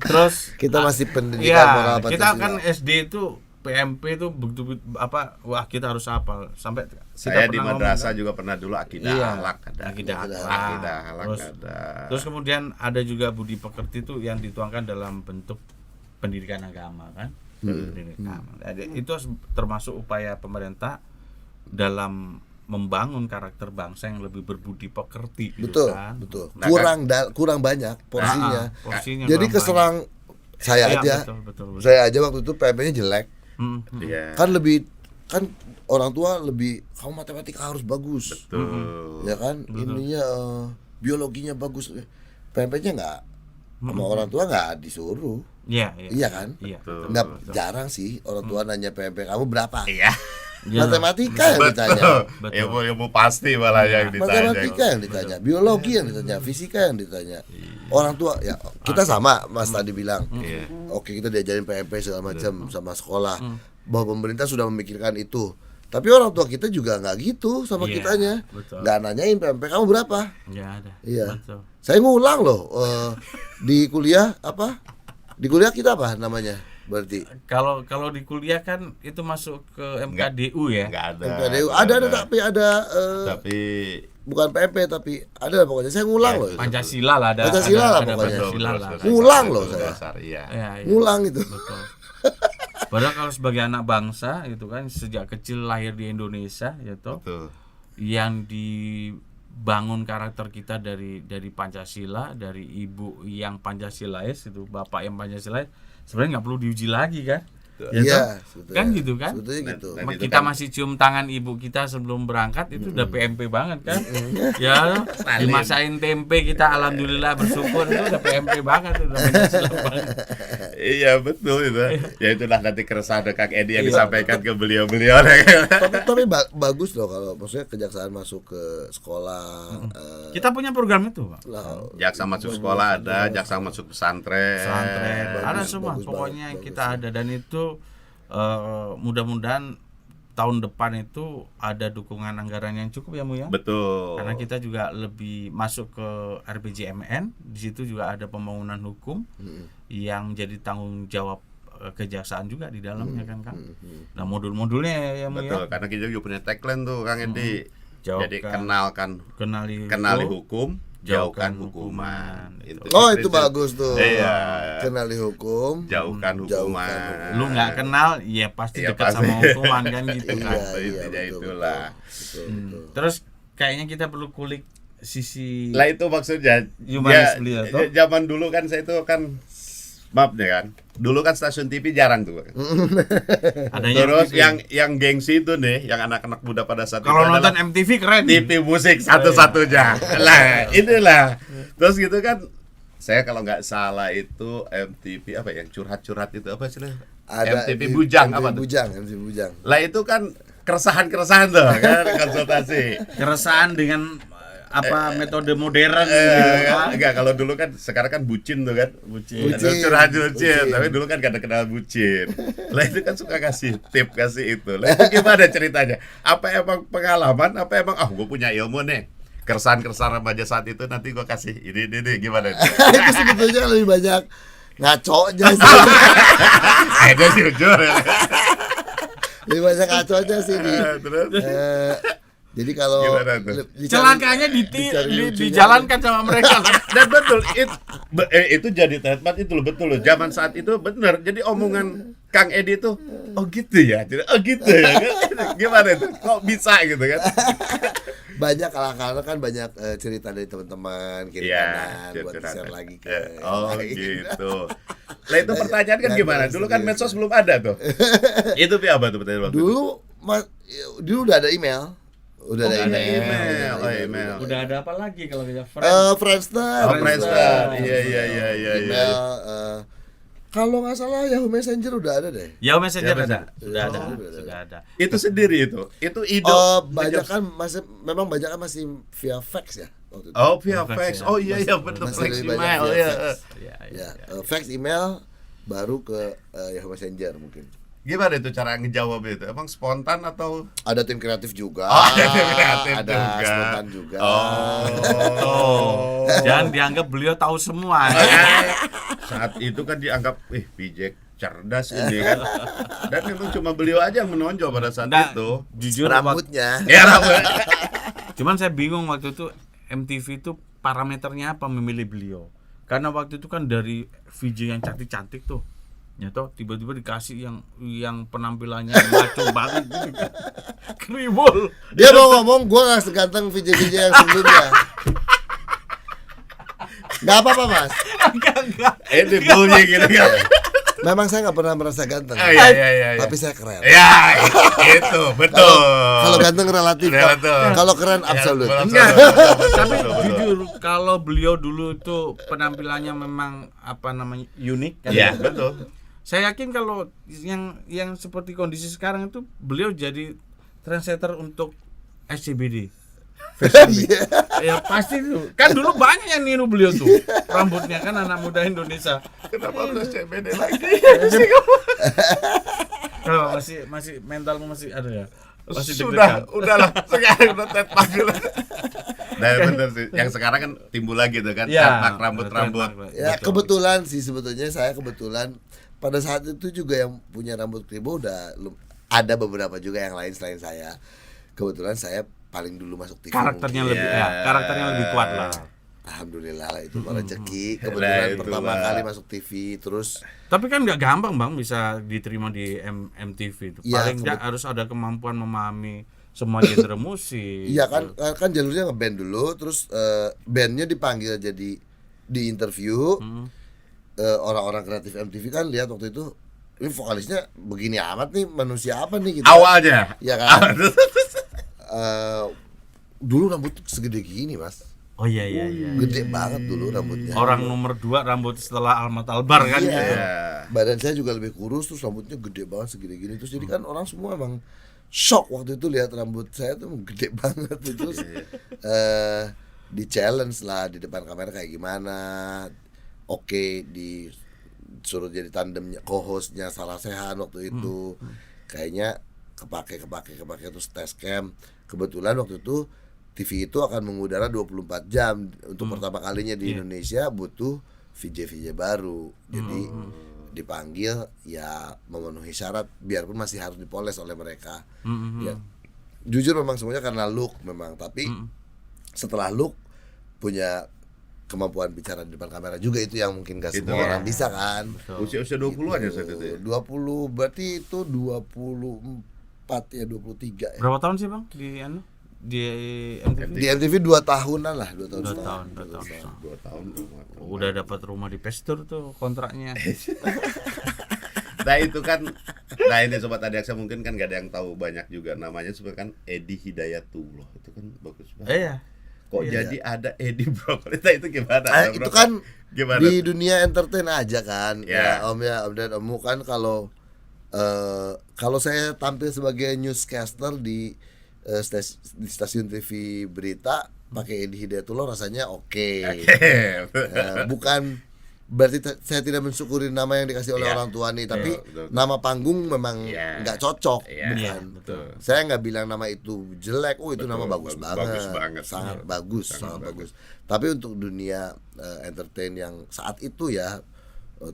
[SPEAKER 2] terus
[SPEAKER 1] Kita masih pendidikan moral
[SPEAKER 2] ya, kita
[SPEAKER 1] Pancasila.
[SPEAKER 2] kan SD itu PMP itu begitu wah kita harus hafal sampai
[SPEAKER 4] Saya
[SPEAKER 2] kita
[SPEAKER 4] di
[SPEAKER 2] pernah
[SPEAKER 4] madrasah
[SPEAKER 2] ngomong,
[SPEAKER 4] juga pernah dulu akidah
[SPEAKER 2] Iya.
[SPEAKER 4] akhlak ada.
[SPEAKER 2] Akidah
[SPEAKER 4] Akidah akhlak
[SPEAKER 2] terus,
[SPEAKER 4] ada.
[SPEAKER 2] terus kemudian ada juga budi pekerti itu yang dituangkan dalam bentuk pendidikan agama kan. Pendidikan agama. Jadi, itu termasuk upaya pemerintah dalam membangun karakter bangsa yang lebih berbudi pekerti gitu
[SPEAKER 1] Betul,
[SPEAKER 2] kan.
[SPEAKER 1] betul.
[SPEAKER 4] Nah,
[SPEAKER 1] kurang banyak porsinya.
[SPEAKER 2] Porsinya
[SPEAKER 1] Jadi
[SPEAKER 2] kurang
[SPEAKER 1] keserang saya
[SPEAKER 2] banyak.
[SPEAKER 1] aja.
[SPEAKER 2] Iya, betul.
[SPEAKER 1] Saya aja waktu itu PMP-nya jelek.
[SPEAKER 4] Iya.
[SPEAKER 1] Kan orang tua lebih kamu matematika harus bagus.
[SPEAKER 4] Betul.
[SPEAKER 1] Ya kan? Ininya biologinya bagus. PMP-nya enggak. Sama orang tua enggak disuruh.
[SPEAKER 2] Iya,
[SPEAKER 1] Iya kan?
[SPEAKER 2] Iya.
[SPEAKER 4] Betul.
[SPEAKER 1] Enggak jarang sih orang tua nanya PMP kamu berapa.
[SPEAKER 4] Iya.
[SPEAKER 2] Ya.
[SPEAKER 1] Matematika yang ditanya.
[SPEAKER 2] Betul.
[SPEAKER 4] Ilmu pasti malah yang ditanya.
[SPEAKER 1] Matematika yang ditanya, biologi yang ditanya, fisika yang ditanya. Orang tua ya kita sama Mas tadi bilang.
[SPEAKER 4] Iya.
[SPEAKER 1] Oke, kita diajarin PMP segala macam sama sekolah. Bahwa pemerintah sudah memikirkan itu. Tapi orang tua kita juga nggak gitu sama
[SPEAKER 2] Iya,
[SPEAKER 1] kitanya.
[SPEAKER 2] betul.
[SPEAKER 1] Nggak nanyain PMP kamu berapa.
[SPEAKER 2] Nggak ada.
[SPEAKER 1] Iya.
[SPEAKER 2] Betul.
[SPEAKER 1] Saya ngulang loh di kuliah apa? Di kuliah kita apa namanya? Berarti
[SPEAKER 2] Kalau di kuliah kan itu masuk ke MKDU ya.
[SPEAKER 4] Enggak ada.
[SPEAKER 1] MPDU ada tapi ada
[SPEAKER 4] Tapi
[SPEAKER 1] bukan PMP tapi ada pokoknya. Saya ngulang loh.
[SPEAKER 2] Pancasila lah ada.
[SPEAKER 1] Pancasila lah
[SPEAKER 2] ada
[SPEAKER 1] pokoknya.
[SPEAKER 2] Pancasila lah.
[SPEAKER 1] Ngulang loh
[SPEAKER 4] itu
[SPEAKER 1] saya.
[SPEAKER 4] dasar, iya.
[SPEAKER 2] Ya, ya.
[SPEAKER 1] Ngulang itu.
[SPEAKER 2] Betul. Padahal kalau sebagai anak bangsa gitu kan sejak kecil lahir di Indonesia gitu,
[SPEAKER 4] Betul.
[SPEAKER 2] yang dibangun karakter kita dari Pancasila, dari ibu yang Pancasilais itu, bapak yang Pancasilais, sebenarnya nggak perlu diuji lagi kan?
[SPEAKER 1] Iya, sebetulnya.
[SPEAKER 2] Kan gitu kan?
[SPEAKER 1] Sebetulnya gitu.
[SPEAKER 4] Nah, itu
[SPEAKER 2] Kita
[SPEAKER 4] kan-
[SPEAKER 2] masih cium tangan ibu kita sebelum berangkat itu udah PMP banget kan? Ya, dimasain tempe kita alhamdulillah bersyukur itu udah PMP banget, udah Pancasila banget.
[SPEAKER 4] Iya betul itu. Ya itulah nanti keresahan Kang Edi yang
[SPEAKER 1] Iya.
[SPEAKER 4] disampaikan ke beliau-beliau.
[SPEAKER 1] Tapi bagus loh kalau maksudnya kejaksaan masuk ke sekolah.
[SPEAKER 2] Kita punya program itu, Pak.
[SPEAKER 1] Lah,
[SPEAKER 4] Jaksa masuk sekolah ada, jaksa masuk pesantren.
[SPEAKER 2] Pesantren, ada
[SPEAKER 1] bagus,
[SPEAKER 2] semua
[SPEAKER 1] bagus
[SPEAKER 2] pokoknya
[SPEAKER 1] banget,
[SPEAKER 2] kita
[SPEAKER 1] bagus.
[SPEAKER 2] ada, dan itu mudah-mudahan tahun depan itu ada dukungan anggaran yang cukup ya Mu ya.
[SPEAKER 4] Betul.
[SPEAKER 2] Karena kita juga lebih masuk ke RPJMN, di situ juga ada pembangunan hukum yang menjadi tanggung jawab kejaksaan juga di dalamnya kan Kang. Nah, modul-modulnya ya Mu
[SPEAKER 4] Betul,
[SPEAKER 2] ya.
[SPEAKER 4] karena kita juga punya tagline tuh Kang Edi. Jadi
[SPEAKER 2] Jauhkan-
[SPEAKER 4] kenali
[SPEAKER 2] Kenali
[SPEAKER 4] hukum, jauhkan hukuman.
[SPEAKER 1] itu bagus tuh.
[SPEAKER 4] Iya.
[SPEAKER 1] Kenali hukum.
[SPEAKER 4] Jauhkan hukuman.
[SPEAKER 2] Lu nggak kenal, ya pasti
[SPEAKER 4] Iya,
[SPEAKER 2] dekat
[SPEAKER 4] pasti.
[SPEAKER 2] sama hukuman kan gitu
[SPEAKER 1] Iya,
[SPEAKER 2] kan.
[SPEAKER 4] Intinya
[SPEAKER 1] betul,
[SPEAKER 4] itulah.
[SPEAKER 1] Betul,
[SPEAKER 2] Hmm.
[SPEAKER 1] betul.
[SPEAKER 2] Terus kayaknya kita perlu kulik sisi
[SPEAKER 4] Lah itu maksudnya
[SPEAKER 2] Humanis beliau, toh?
[SPEAKER 4] zaman dulu kan saya itu kan maaf deh kan. Dulu kan stasiun TV jarang tuh.
[SPEAKER 2] adanya
[SPEAKER 4] Terus
[SPEAKER 2] MTV.
[SPEAKER 4] yang gengsi itu nih, yang anak-anak muda pada saat
[SPEAKER 2] Kalau
[SPEAKER 4] itu
[SPEAKER 2] nonton
[SPEAKER 4] adalah
[SPEAKER 2] MTV keren.
[SPEAKER 4] TV musik satu-satunya. Lah, inilah. Terus gitu kan saya kalau nggak salah itu MTV apa yang curhat-curhat itu apa sih? MTV
[SPEAKER 1] di-
[SPEAKER 4] Bujang
[SPEAKER 1] MTV
[SPEAKER 4] apa tuh?
[SPEAKER 1] MTV Bujang.
[SPEAKER 4] Lah itu kan keresahan-keresahan tuh kan konsultasi.
[SPEAKER 2] Keresahan dengan metode modern gitu kan.
[SPEAKER 4] Enggak, kalau dulu kan sekarang kan bucin tuh kan.
[SPEAKER 2] Bucin.
[SPEAKER 1] Bucin.
[SPEAKER 4] Curhat bucin.
[SPEAKER 1] Bucin.
[SPEAKER 4] Tapi dulu kan gak ada kenal bucin. Lah itu kan suka kasih tip, kasih itu. Lah itu gimana ceritanya? Apa emang pengalaman? Apa emang gue punya ilmu nih? Keresahan-keresahan remaja saat itu nanti gue kasih ini gimana?
[SPEAKER 1] Itu sebetulnya lebih banyak ngaconya sih.
[SPEAKER 4] Ada sih jujur.
[SPEAKER 1] Lebih banyak ngaconya sih di.
[SPEAKER 4] Terus
[SPEAKER 1] Jadi kalau
[SPEAKER 4] Gimana tuh?
[SPEAKER 2] Celakanya
[SPEAKER 1] dicari lucunya.
[SPEAKER 2] dijalankan sama mereka.
[SPEAKER 4] dan betul itu jadi trademark itu loh, betul loh. Zaman saat itu bener. Jadi omongan Kang Edi itu oh gitu ya. Oh gitu ya. Gimana itu? Kok bisa gitu kan?
[SPEAKER 1] banyak kalau kan banyak cerita dari teman-teman kiri kanan buat
[SPEAKER 4] curhat.
[SPEAKER 1] share lagi ke
[SPEAKER 4] Oh
[SPEAKER 1] lain.
[SPEAKER 4] gitu. Lah itu pertanyaan kan
[SPEAKER 1] Dan
[SPEAKER 4] gimana? Dulu kan medsos belum ada tuh. Itu apa tuh pertanyaan waktu itu?
[SPEAKER 1] Dulu udah ada email. Udah ada
[SPEAKER 4] ada
[SPEAKER 1] email.
[SPEAKER 4] email.
[SPEAKER 1] udah
[SPEAKER 4] Oh,
[SPEAKER 1] ada
[SPEAKER 4] email.
[SPEAKER 2] Udah ada apa lagi kalau kita
[SPEAKER 1] Friendster.
[SPEAKER 4] Oh, Friendster. Iya.
[SPEAKER 1] Email. Kalau nggak salah Yahoo Messenger udah ada deh.
[SPEAKER 2] Yahoo Messenger
[SPEAKER 4] Ya,
[SPEAKER 2] ada. Sudah ada.
[SPEAKER 1] Sudah ada.
[SPEAKER 2] Sudah ada.
[SPEAKER 4] Itu sendiri itu. Itu ide.
[SPEAKER 1] Banyak kan masih via fax ya waktu itu.
[SPEAKER 4] Oh, via
[SPEAKER 2] Fax,
[SPEAKER 4] fax.
[SPEAKER 2] ya.
[SPEAKER 4] Oh iya betul
[SPEAKER 1] Masih
[SPEAKER 4] fax
[SPEAKER 1] lebih banyak
[SPEAKER 4] email
[SPEAKER 1] via
[SPEAKER 4] ya.
[SPEAKER 1] fax.
[SPEAKER 2] Ya,
[SPEAKER 1] Ya, fax email baru ke Yahoo Messenger mungkin.
[SPEAKER 4] Gimana itu cara ngejawab itu? Emang spontan atau
[SPEAKER 1] Ada tim kreatif juga.
[SPEAKER 4] Oh, ada tim kreatif
[SPEAKER 1] ada
[SPEAKER 4] juga.
[SPEAKER 1] spontan juga.
[SPEAKER 2] Oh, jangan dianggap beliau tahu semua.
[SPEAKER 4] Saat itu kan dianggap PJ cerdas ini kan. Dan memang cuma beliau aja yang menonjol pada saat
[SPEAKER 2] Nggak,
[SPEAKER 4] itu.
[SPEAKER 2] jujur
[SPEAKER 1] Rambutnya.
[SPEAKER 4] Ya rambut.
[SPEAKER 2] Cuman saya bingung waktu itu MTV itu parameternya apa memilih beliau. Karena waktu itu kan dari VJ yang cantik-cantik tuh, nyata tiba-tiba dikasih yang penampilannya maco banget gitu kan. Keribol.
[SPEAKER 1] Dia mau ngomong gua nggak seganteng VJ yang sebelumnya. Nggak apa-apa mas.
[SPEAKER 2] Enggak.
[SPEAKER 4] Ini bully gitu kan.
[SPEAKER 1] Memang saya nggak pernah merasa ganteng.
[SPEAKER 4] Iya.
[SPEAKER 1] Tapi saya keren.
[SPEAKER 4] Ya, itu betul.
[SPEAKER 1] Kalau ganteng relatif.
[SPEAKER 4] Betul.
[SPEAKER 1] Kalau keren absolut.
[SPEAKER 2] Enggak. Tapi
[SPEAKER 4] Betul.
[SPEAKER 2] jujur kalau beliau dulu itu penampilannya memang unik kan.
[SPEAKER 4] Iya, betul.
[SPEAKER 2] Saya yakin kalau yang seperti kondisi sekarang itu beliau jadi trendsetter untuk SCBD.
[SPEAKER 1] Iya.
[SPEAKER 2] Ya pasti tuh. Kan dulu banyak yang niru beliau tuh. Rambutnya kan anak muda Indonesia.
[SPEAKER 4] Kenapa harus CBD lagi?
[SPEAKER 2] Kalau masih mentalmu masih ada ya. Masih
[SPEAKER 4] Sudah,
[SPEAKER 2] deg-degan.
[SPEAKER 4] udahlah. Sekarang udah tetap dulu. Nah, bener sih. Yang sekarang kan timbul lagi tuh kan,
[SPEAKER 2] Ya,
[SPEAKER 4] rambut-rambut.
[SPEAKER 1] Ya
[SPEAKER 2] Betul.
[SPEAKER 1] kebetulan sih sebetulnya saya kebetulan pada saat itu juga yang punya rambut kribo ada beberapa juga yang lain selain saya. Kebetulan saya paling dulu masuk TV.
[SPEAKER 2] Karakternya
[SPEAKER 1] mungkin.
[SPEAKER 2] lebih karakternya lebih kuat lah.
[SPEAKER 1] Alhamdulillah lah itu rezeki. Kebetulan
[SPEAKER 4] Nah,
[SPEAKER 1] pertama
[SPEAKER 4] itulah.
[SPEAKER 1] kali masuk TV terus
[SPEAKER 2] Tapi kan nggak gampang Bang bisa diterima di MTV itu.
[SPEAKER 1] Iya,
[SPEAKER 2] Paling nggak harus ada kemampuan memahami semua genre musik.
[SPEAKER 1] iya kan jalurnya ngeband dulu terus bandnya dipanggil jadi di interview. Orang-orang kreatif MTV kan lihat waktu itu ini vokalisnya begini amat nih, manusia apa nih gitu.
[SPEAKER 4] Awalnya.
[SPEAKER 1] Iya kan. Dulu rambut segede gini mas,
[SPEAKER 2] Oh iya.
[SPEAKER 1] gede banget dulu rambutnya.
[SPEAKER 2] Orang nomor 2 rambut setelah Ahmad Albar kan
[SPEAKER 1] Iya.
[SPEAKER 2] gitu.
[SPEAKER 1] Badan saya juga lebih kurus terus rambutnya gede banget segede gini terus jadi kan orang semua emang shock waktu itu lihat rambut saya tuh gede banget terus di challenge lah di depan kamera kayak gimana. Oke, disuruh jadi tandemnya co-hostnya Salah Sehan waktu itu. Kayaknya kepake terus tes cam. Kebetulan waktu itu TV itu akan mengudara 24 jam untuk pertama kalinya di Indonesia butuh VJ baru. Jadi dipanggil ya memenuhi syarat biarpun masih harus dipoles oleh mereka. Ya. Jujur memang semuanya karena look memang, tapi setelah look punya kemampuan bicara di depan kamera juga itu yang mungkin gak
[SPEAKER 4] Itu
[SPEAKER 1] semua
[SPEAKER 4] ya.
[SPEAKER 1] orang bisa kan.
[SPEAKER 4] Usia 20-an ya saat itu ya?
[SPEAKER 1] 20 berarti itu 24 ya 23 ya.
[SPEAKER 2] Berapa tahun sih Bang di MTV?
[SPEAKER 1] Di MTV 2 tahunan lah, 2 tahun
[SPEAKER 2] 2
[SPEAKER 1] setengah.
[SPEAKER 2] tahun.
[SPEAKER 4] 2 tahun.
[SPEAKER 2] Udah dapat rumah di Pestur tuh kontraknya.
[SPEAKER 4] Nah itu kan, nah ini Sobat Adiaksa mungkin kan gak ada yang tahu banyak juga namanya sebenarnya kan Edi Hidayatullah itu kan bagus banget.
[SPEAKER 2] Iya.
[SPEAKER 4] Kok jadi ada Edi Brokoli? Nah, itu gimana?
[SPEAKER 1] Itu kan
[SPEAKER 4] Gimana?
[SPEAKER 1] di dunia entertain aja kan.
[SPEAKER 4] Ya.
[SPEAKER 1] Om dan Om kan kalau saya tampil sebagai newscaster di stasiun TV berita pakai Edi Hidayatullah rasanya oke. Bukan berarti saya tidak mensyukuri nama yang dikasih oleh
[SPEAKER 4] Iya.
[SPEAKER 1] orang tua nih, tapi
[SPEAKER 4] Betul.
[SPEAKER 1] nama panggung memang
[SPEAKER 4] Iya.
[SPEAKER 1] nggak cocok,
[SPEAKER 4] Iya.
[SPEAKER 1] bukan.
[SPEAKER 4] Betul.
[SPEAKER 1] Saya nggak bilang nama itu jelek, itu
[SPEAKER 4] Betul,
[SPEAKER 1] nama bagus
[SPEAKER 4] bagus banget.
[SPEAKER 1] sangat
[SPEAKER 4] Iya.
[SPEAKER 1] bagus,
[SPEAKER 4] Sangat
[SPEAKER 1] sangat bagus. Tapi untuk dunia entertain yang saat itu ya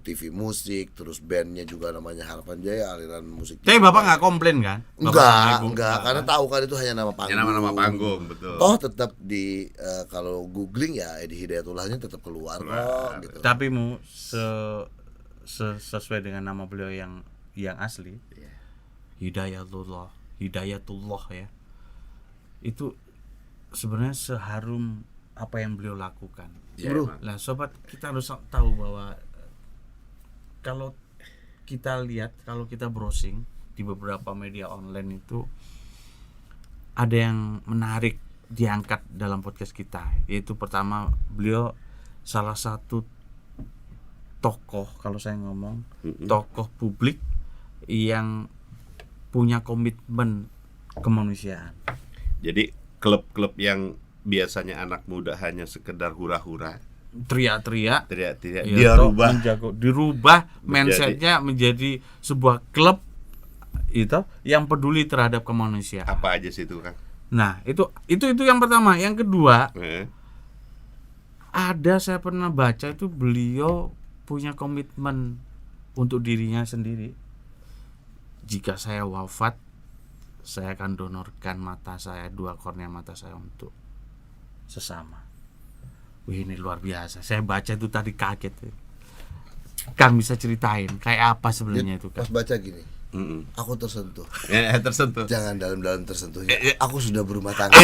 [SPEAKER 1] TV musik, terus bandnya juga namanya Harapan Jaya, aliran musik.
[SPEAKER 2] Tapi Bapak nggak komplain kan?
[SPEAKER 1] Enggak, karena tahu kan itu hanya nama panggung.
[SPEAKER 4] Ya, nama-nama panggung, betul.
[SPEAKER 1] Toh tetap di kalau googling ya Edi Hidayatullahnya tetap keluar kok gitu.
[SPEAKER 2] Tapi sesuai dengan nama beliau yang asli, Hidayatullah ya. Itu sebenarnya seharum apa yang beliau lakukan.
[SPEAKER 4] Ya,
[SPEAKER 1] Bro.
[SPEAKER 4] emang.
[SPEAKER 2] Nah, sobat, kita harus tahu bahwa kalau kita lihat, kalau kita browsing di beberapa media online itu ada yang menarik diangkat dalam podcast kita, yaitu pertama beliau salah satu tokoh, kalau saya ngomong tokoh publik yang punya komitmen kemanusiaan.
[SPEAKER 4] Jadi klub-klub yang biasanya anak muda hanya sekedar hura-hura,
[SPEAKER 2] Teriak-teriak,
[SPEAKER 4] tidak
[SPEAKER 2] ya,
[SPEAKER 4] dia
[SPEAKER 2] toh
[SPEAKER 4] rubah
[SPEAKER 2] dirubah mindsetnya menjadi sebuah klub itu yang peduli terhadap kemanusiaan.
[SPEAKER 4] apa aja sih itu kan?
[SPEAKER 2] Nah, itu yang pertama. Yang kedua, saya pernah baca itu beliau punya komitmen untuk dirinya sendiri. Jika saya wafat, saya akan donorkan mata saya, 2 kornea mata saya untuk sesama. Wih, ini luar biasa. Saya baca itu tadi kaget. Kang bisa ceritain kayak apa sebenarnya itu
[SPEAKER 1] Pas
[SPEAKER 2] Kang?
[SPEAKER 1] baca gini, aku tersentuh.
[SPEAKER 4] Tersentuh.
[SPEAKER 1] Jangan dalam-dalam tersentuhnya. Aku sudah berumah tangga.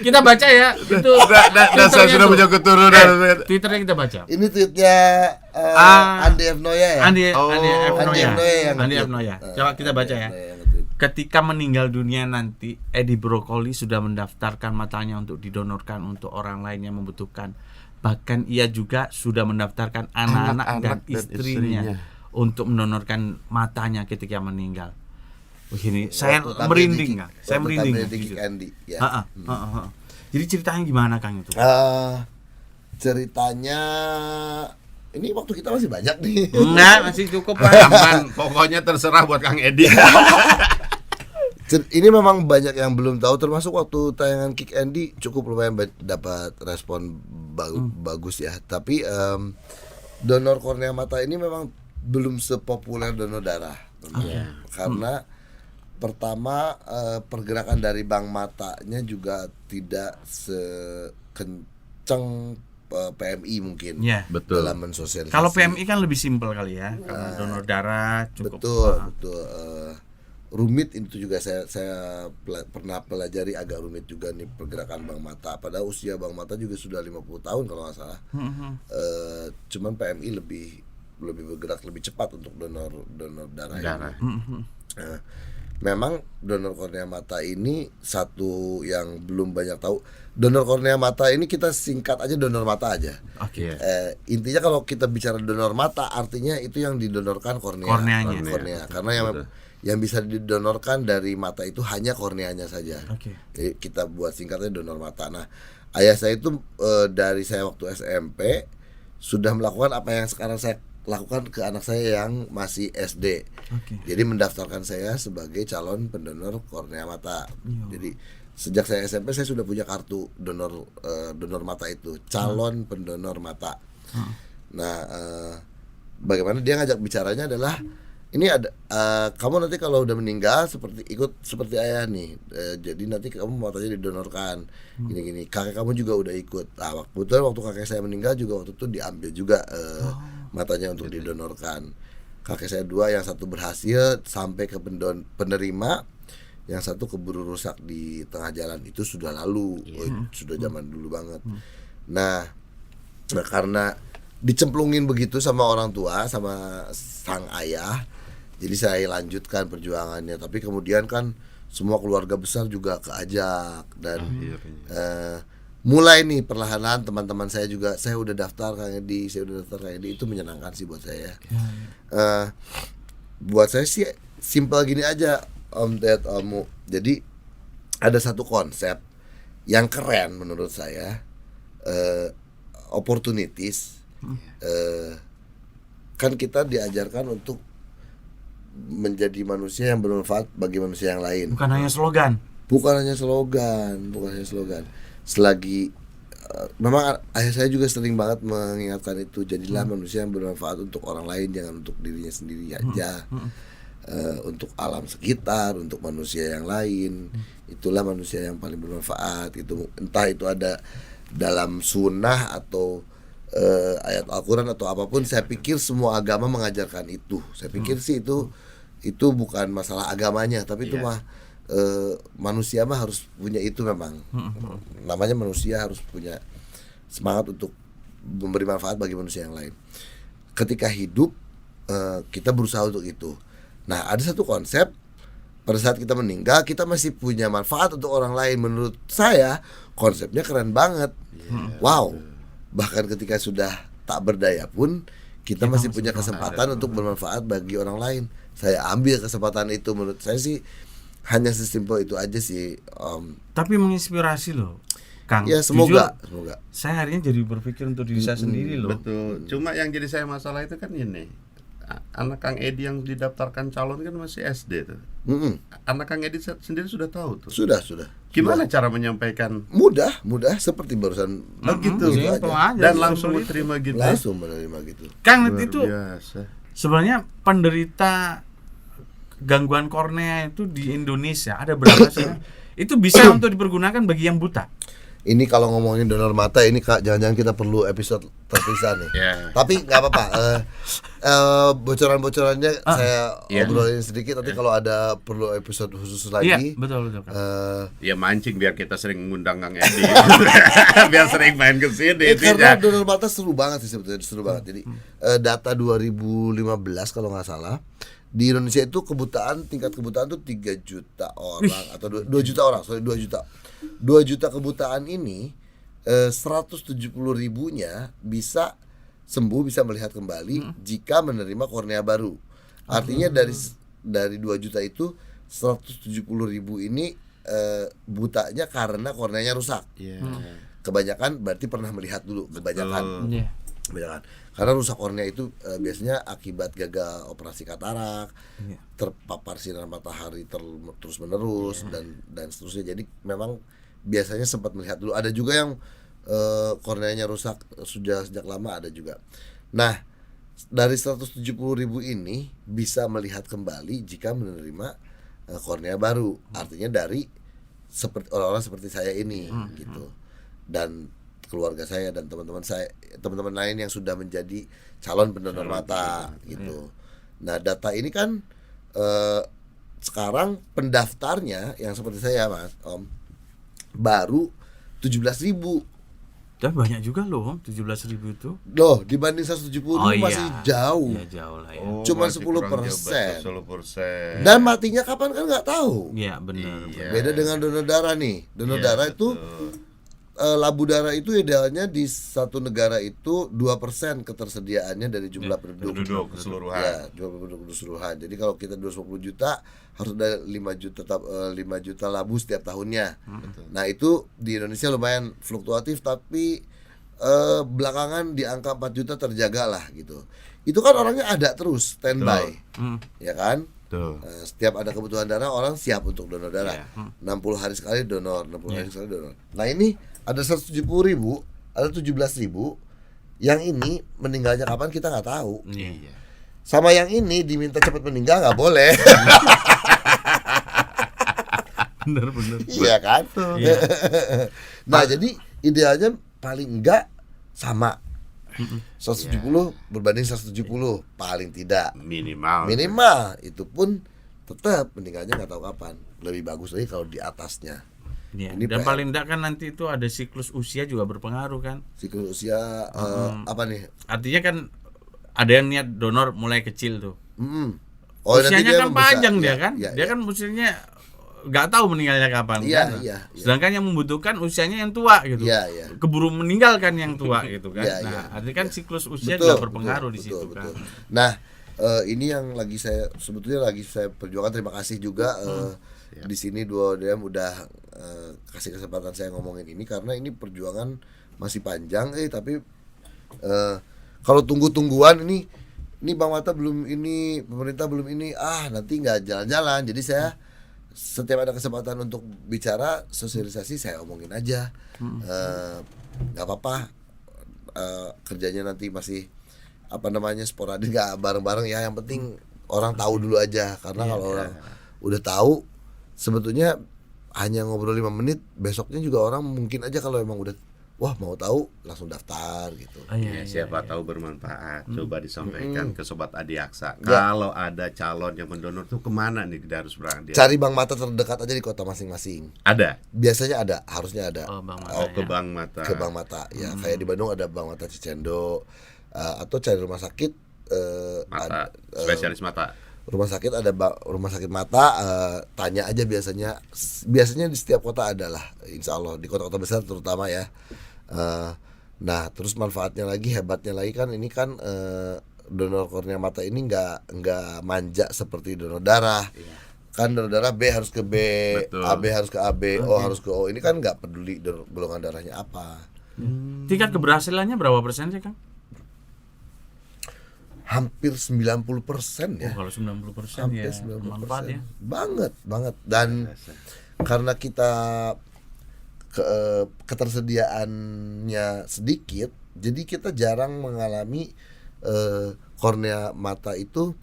[SPEAKER 2] Kita baca ya. Itu
[SPEAKER 4] Saya sudah punya keturunan.
[SPEAKER 2] Twitternya kita baca.
[SPEAKER 1] Ini tweetnya Andi F. Noya ya.
[SPEAKER 2] Andi F.
[SPEAKER 1] Andi F. Noya yang
[SPEAKER 2] Andi F.
[SPEAKER 1] nge-tweet.
[SPEAKER 2] Noya. Coba kita baca ya.
[SPEAKER 1] Andi F. Noya yang nge-tweet.
[SPEAKER 2] Ketika meninggal dunia nanti, Edi Brokoli sudah mendaftarkan matanya untuk didonorkan untuk orang lain yang membutuhkan. Bahkan ia juga sudah mendaftarkan anak-anak dan istrinya untuk mendonorkan matanya ketika meninggal. Begini, saya
[SPEAKER 1] Waktu tampil
[SPEAKER 2] merinding,
[SPEAKER 1] di-
[SPEAKER 2] Kang. Saya
[SPEAKER 1] waktu
[SPEAKER 2] merinding.
[SPEAKER 1] tampil di
[SPEAKER 2] jujur.
[SPEAKER 1] Kick Andy, ya.
[SPEAKER 2] Ha-ha. Jadi ceritanya gimana, Kang itu?
[SPEAKER 1] Ceritanya ini waktu kita masih banyak nih.
[SPEAKER 2] Enggak, masih cukup, Pak.
[SPEAKER 4] Aman, pokoknya terserah buat Kang Edi.
[SPEAKER 1] Ini memang banyak yang belum tahu, termasuk waktu tayangan Kick Andy cukup lumayan dapat respon bagus ya. Tapi donor kornea mata ini memang belum sepopuler donor darah. Karena pertama pergerakan dari bank matanya juga tidak sekencang PMI mungkin
[SPEAKER 2] Ya.
[SPEAKER 4] Betul.
[SPEAKER 1] dalam mensosialisasi.
[SPEAKER 2] Kalau PMI kan lebih simpel kali ya, karena donor darah cukup.
[SPEAKER 1] Betul. Rumit itu juga saya pernah pelajari, agak rumit juga nih pergerakan bank mata. Padahal usia bank mata juga sudah 50 tahun kalau nggak salah. Cuman PMI lebih bergerak lebih cepat untuk donor darah. Ini. Memang donor kornea mata ini satu yang belum banyak tahu. Donor kornea mata ini kita singkat aja donor mata aja.
[SPEAKER 2] Oke.
[SPEAKER 1] Intinya kalau kita bicara donor mata artinya itu yang didonorkan
[SPEAKER 2] Korneanya.
[SPEAKER 1] kornea. Karena yang bisa didonorkan dari mata itu hanya korneanya saja.
[SPEAKER 2] Oke.
[SPEAKER 1] Jadi kita buat singkatnya donor mata. Nah, ayah saya itu dari saya waktu SMP sudah melakukan apa yang sekarang saya lakukan ke anak saya yang masih SD.
[SPEAKER 2] Oke.
[SPEAKER 1] Jadi mendaftarkan saya sebagai calon pendonor kornea mata. Jadi sejak saya SMP saya sudah punya kartu donor mata itu, calon pendonor mata. Nah, bagaimana dia ngajak bicaranya adalah ini ada kamu nanti kalau udah meninggal ikut seperti ayah nih. Jadi nanti kamu matanya didonorkan. Gini-gini. Kakek kamu juga udah ikut. Nah, waktu kakek saya meninggal juga waktu itu diambil juga matanya untuk didonorkan. Kakek saya 2, yang satu berhasil sampai ke penerima, yang satu keburu rusak di tengah jalan. Itu sudah lalu, sudah zaman dulu banget. Nah, karena dicemplungin begitu sama orang tua, sama sang ayah, jadi saya lanjutkan perjuangannya. Tapi kemudian kan semua keluarga besar juga keajak dan mulai nih perlahan-lahan teman-teman saya juga, saya udah daftar Kang Edi, itu menyenangkan sih buat saya. Buat saya sih simpel gini aja, Om Ted, Om. Jadi ada satu konsep yang keren menurut saya, opportunities. Kan kita diajarkan untuk menjadi manusia yang bermanfaat bagi manusia yang lain.
[SPEAKER 2] Bukan hanya slogan.
[SPEAKER 1] Bukan hanya slogan. Selagi memang ayah saya juga sering banget mengingatkan itu, jadilah manusia yang bermanfaat untuk orang lain, jangan untuk dirinya sendiri aja. Untuk alam sekitar, untuk manusia yang lain, itulah manusia yang paling bermanfaat. Itu entah itu ada dalam sunnah atau ayat Al-Quran atau apapun. Saya pikir semua agama mengajarkan itu. Saya pikir sih itu bukan masalah agamanya, tapi itu mah manusia mah harus punya itu memang. Namanya manusia harus punya semangat untuk memberi manfaat bagi manusia yang lain. Ketika hidup kita berusaha untuk itu. Nah, ada satu konsep, pada saat kita meninggal kita masih punya manfaat untuk orang lain. Menurut saya konsepnya keren banget. Wow. Bahkan ketika sudah tak berdaya pun kita masih punya kesempatan untuk bermanfaat bagi orang lain. Saya ambil kesempatan itu. Menurut saya sih hanya sesimpel itu aja sih,
[SPEAKER 2] Tapi menginspirasi loh, Kang.
[SPEAKER 1] ya semoga.
[SPEAKER 2] Saya harinya jadi berpikir untuk diri saya sendiri loh.
[SPEAKER 4] Betul. Cuma yang jadi saya masalah itu kan ini, anak Kang Edi yang didaftarkan calon kan masih SD tuh. Anak Kang Edi sendiri sudah tahu tuh.
[SPEAKER 1] Sudah.
[SPEAKER 4] Gimana cara menyampaikan?
[SPEAKER 1] Mudah seperti barusan
[SPEAKER 4] Begitu.
[SPEAKER 1] gitu aja.
[SPEAKER 4] Dan langsung menerima gitu.
[SPEAKER 1] Langsung menerima gitu.
[SPEAKER 2] Kang,
[SPEAKER 4] Luar
[SPEAKER 2] itu
[SPEAKER 4] biasa.
[SPEAKER 2] sebenarnya penderita gangguan kornea itu di Indonesia ada berapa sih? Itu bisa untuk dipergunakan bagi yang buta.
[SPEAKER 1] Ini kalau ngomongin donor mata ini Kak, jangan-jangan kita perlu episode terpisah nih. Tapi nggak apa-apa. Bocoran-bocorannya saya obrolin sedikit. Nanti kalau ada perlu episode khusus lagi.
[SPEAKER 2] Iya, betul Kak.
[SPEAKER 4] Ya mancing biar kita sering ngundang Kang Edi. Biar sering main ke sini.
[SPEAKER 1] Karena donor mata seru banget sih sebetulnya, seru banget. Jadi data 2015 kalau nggak salah, di Indonesia itu tingkat kebutaan tuh 3 juta orang atau 2 juta orang, 2 juta. 2 juta kebutaan ini 170 ribunya bisa sembuh bisa melihat kembali jika menerima kornea baru. Artinya dari 2 juta itu 170.000 ini butanya karena korneanya rusak. Kebanyakan berarti pernah melihat dulu, kebanyakan.
[SPEAKER 2] Iya.
[SPEAKER 1] Kebanyakan. Karena rusak kornea itu biasanya akibat gagal operasi katarak, terpapar sinar matahari terus menerus dan seterusnya. Jadi memang biasanya sempat melihat dulu. Ada juga yang korneanya rusak sudah sejak lama, ada juga. Nah, dari 170.000 ini bisa melihat kembali jika menerima kornea baru. Artinya dari seperti orang-orang seperti saya ini gitu. Dan keluarga saya dan teman-teman lain yang sudah menjadi calon pendonor mata gitu. Nah, data ini kan sekarang pendaftarnya yang seperti saya, Mas Om, baru 17.000.
[SPEAKER 2] Dan banyak juga loh, 17.000 itu.
[SPEAKER 1] Loh, dibanding 170 masih jauh.
[SPEAKER 2] Ya jauh lah ya.
[SPEAKER 1] Cuma
[SPEAKER 4] masih
[SPEAKER 1] 10%.
[SPEAKER 4] 10%.
[SPEAKER 1] Dan matinya kapan kan nggak tahu.
[SPEAKER 2] Iya, benar.
[SPEAKER 1] Beda dengan donor darah nih. Donor darah itu labu darah itu idealnya di satu negara itu 2% ketersediaannya dari jumlah penduduk
[SPEAKER 4] keseluruhan.
[SPEAKER 1] Ya, jumlah penduduk keseluruhan. Jadi kalau kita 250 juta harus ada 5 juta labu setiap tahunnya. Nah, itu di Indonesia lumayan fluktuatif, tapi belakangan di angka 4 juta terjaga lah gitu. Itu kan orangnya ada terus standby. Ya kan? Setiap ada kebutuhan darah orang siap untuk donor darah. 60 hari sekali donor, 60 hari sekali donor. Nah, ini ada 170.000, ada 17.000. Yang ini meninggalnya kapan kita nggak tahu.
[SPEAKER 2] Iya.
[SPEAKER 1] Sama yang ini diminta cepat meninggal nggak boleh.
[SPEAKER 2] Benar.
[SPEAKER 1] Iya kan? Nah, jadi idealnya paling enggak sama. 170 berbanding 170 paling tidak.
[SPEAKER 4] Minimal.
[SPEAKER 1] Itu pun tetap meninggalnya nggak tahu kapan. Lebih bagus lagi kalau di atasnya.
[SPEAKER 2] Ya,
[SPEAKER 1] Ini
[SPEAKER 2] dan
[SPEAKER 1] PR.
[SPEAKER 2] paling enggak kan nanti itu ada siklus usia juga berpengaruh kan.
[SPEAKER 1] Siklus usia apa nih?
[SPEAKER 2] Artinya kan ada yang niat donor mulai kecil tuh.
[SPEAKER 1] Oh, nanti
[SPEAKER 2] usianya
[SPEAKER 1] dia
[SPEAKER 2] kan
[SPEAKER 1] membesar.
[SPEAKER 2] panjang dia
[SPEAKER 1] Ya,
[SPEAKER 2] kan.
[SPEAKER 1] ya,
[SPEAKER 2] Dia
[SPEAKER 1] ya.
[SPEAKER 2] kan usianya nggak tahu meninggalnya kapan
[SPEAKER 1] Iya,
[SPEAKER 2] kan.
[SPEAKER 1] iya.
[SPEAKER 2] Sedangkan yang membutuhkan usianya yang tua gitu.
[SPEAKER 1] Iya.
[SPEAKER 2] Keburu meninggalkan yang tua gitu kan.
[SPEAKER 1] Iya,
[SPEAKER 2] Nah,
[SPEAKER 1] iya.
[SPEAKER 2] artinya kan siklus usia
[SPEAKER 1] Betul,
[SPEAKER 2] juga berpengaruh di
[SPEAKER 1] betul,
[SPEAKER 2] situ
[SPEAKER 1] betul.
[SPEAKER 2] kan.
[SPEAKER 1] Nah, ini yang lagi saya perjuangkan. Terima kasih juga di sini Duo DM udah kasih kesempatan saya ngomongin ini, karena ini perjuangan masih panjang tapi kalau tunggu-tungguan ini Bang Mata belum ini, pemerintah belum ini, nanti nggak jalan-jalan. Jadi saya setiap ada kesempatan untuk bicara sosialisasi saya omongin aja. Nggak apa-apa, kerjanya nanti masih sporadik, nggak bareng-bareng ya. Yang penting orang tahu dulu aja, karena kalau orang udah tahu sebetulnya hanya ngobrol 5 menit, besoknya juga orang mungkin aja kalau emang udah wah mau tahu langsung daftar gitu.
[SPEAKER 4] Ya, siapa tahu bermanfaat. Coba disampaikan ke Sobat Adiaksa.
[SPEAKER 1] Ya.
[SPEAKER 4] Kalau ada calon yang mendonor tuh kemana nih kita harus berangkat?
[SPEAKER 1] Cari Bank Mata terdekat aja di kota masing-masing.
[SPEAKER 4] Ada.
[SPEAKER 1] Biasanya ada, harusnya ada.
[SPEAKER 2] Oh, Bang Mata.
[SPEAKER 4] Oh, ke
[SPEAKER 2] ya.
[SPEAKER 4] Bank Mata.
[SPEAKER 1] Ke Bank Mata ya. Kayak di Bandung ada Bank Mata Cicendo, atau cari rumah sakit
[SPEAKER 4] Mata, spesialis mata.
[SPEAKER 1] rumah sakit ada rumah sakit mata, tanya aja biasanya di setiap kota ada lah, insya Allah di kota-kota besar terutama ya. Nah, terus manfaatnya lagi, hebatnya lagi kan ini kan donor kornea mata ini nggak manja seperti donor darah. Kan donor darah B harus ke B,
[SPEAKER 4] Betul.
[SPEAKER 1] AB harus ke AB, O harus ke O. Ini kan nggak peduli golongan darahnya apa.
[SPEAKER 2] Tingkat keberhasilannya berapa persen sih, Kang?
[SPEAKER 1] Hampir 90% ya.
[SPEAKER 2] Oh, kalau 90%
[SPEAKER 1] Hampir
[SPEAKER 2] ya
[SPEAKER 1] 90%.
[SPEAKER 2] manfaat ya.
[SPEAKER 1] Banget. Dan karena kita ketersediaannya sedikit, jadi kita jarang mengalami kornea mata itu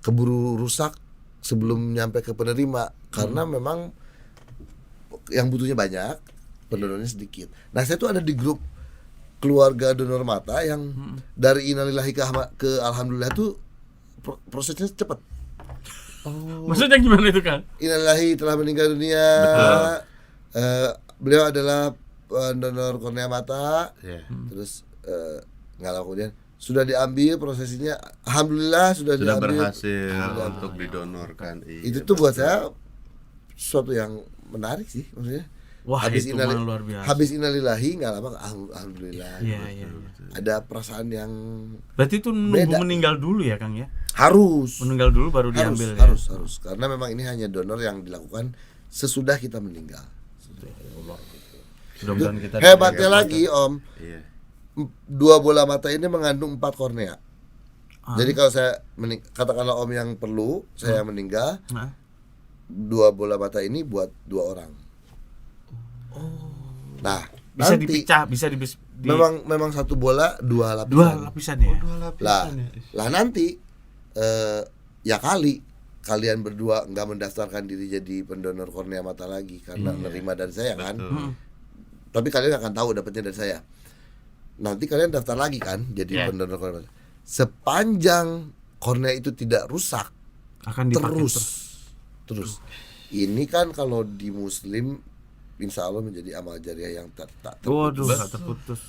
[SPEAKER 1] keburu rusak sebelum nyampe ke penerima, karena memang yang butuhnya banyak, pendonornya sedikit. Nah, saya tuh ada di grup keluarga donor mata yang dari innalillahi ke alhamdulillah tuh prosesnya cepat.
[SPEAKER 2] Maksudnya gimana itu, Kang?
[SPEAKER 1] Innalillahi telah meninggal dunia. Beliau adalah donor kornea mata. Terus nggak lama kemudian sudah diambil prosesinya, alhamdulillah sudah diambil,
[SPEAKER 4] berhasil untuk didonorkan.
[SPEAKER 1] itu tuh buat saya sesuatu yang menarik sih, maksudnya
[SPEAKER 2] Wah,
[SPEAKER 1] habis
[SPEAKER 2] itu
[SPEAKER 1] innalillahi,
[SPEAKER 2] mah luar biasa.
[SPEAKER 1] habis innalillahi nggak lama alhamdulillah.
[SPEAKER 2] Iya, iya.
[SPEAKER 1] Ada perasaan yang
[SPEAKER 2] Berarti itu nunggu
[SPEAKER 1] Beda.
[SPEAKER 2] meninggal dulu ya, Kang ya?
[SPEAKER 1] harus
[SPEAKER 2] Meninggal dulu baru
[SPEAKER 1] harus
[SPEAKER 2] diambil
[SPEAKER 1] harus
[SPEAKER 2] ya.
[SPEAKER 1] harus karena memang ini hanya donor yang dilakukan sesudah kita meninggal.
[SPEAKER 2] Mudah-mudahan kita
[SPEAKER 1] Hebatnya lagi Om,
[SPEAKER 4] Iya.
[SPEAKER 1] 2 bola mata ini mengandung 4 kornea.
[SPEAKER 2] Ah.
[SPEAKER 1] Jadi kalau saya katakanlah Om yang perlu, saya yang meninggal,
[SPEAKER 2] Nah,
[SPEAKER 1] 2 bola mata ini buat 2 orang. Nah,
[SPEAKER 2] bisa
[SPEAKER 1] nanti
[SPEAKER 2] dipecah, bisa
[SPEAKER 1] memang 1 bola 2 lapisan.
[SPEAKER 2] 2 lapisan ya.
[SPEAKER 1] Lah nanti ya kalian berdua nggak mendaftarkan diri jadi pendonor kornea mata lagi karena menerima dari saya kan. Tapi kalian akan tahu dapatnya dari saya. Nanti kalian daftar lagi kan jadi pendonor kornea. Sepanjang kornea itu tidak rusak
[SPEAKER 2] Akan dipakai
[SPEAKER 1] terus. Ini kan kalau di Muslim insya Allah menjadi amal jariah yang tak
[SPEAKER 2] Waduh,
[SPEAKER 1] terputus.
[SPEAKER 2] nggak terputus.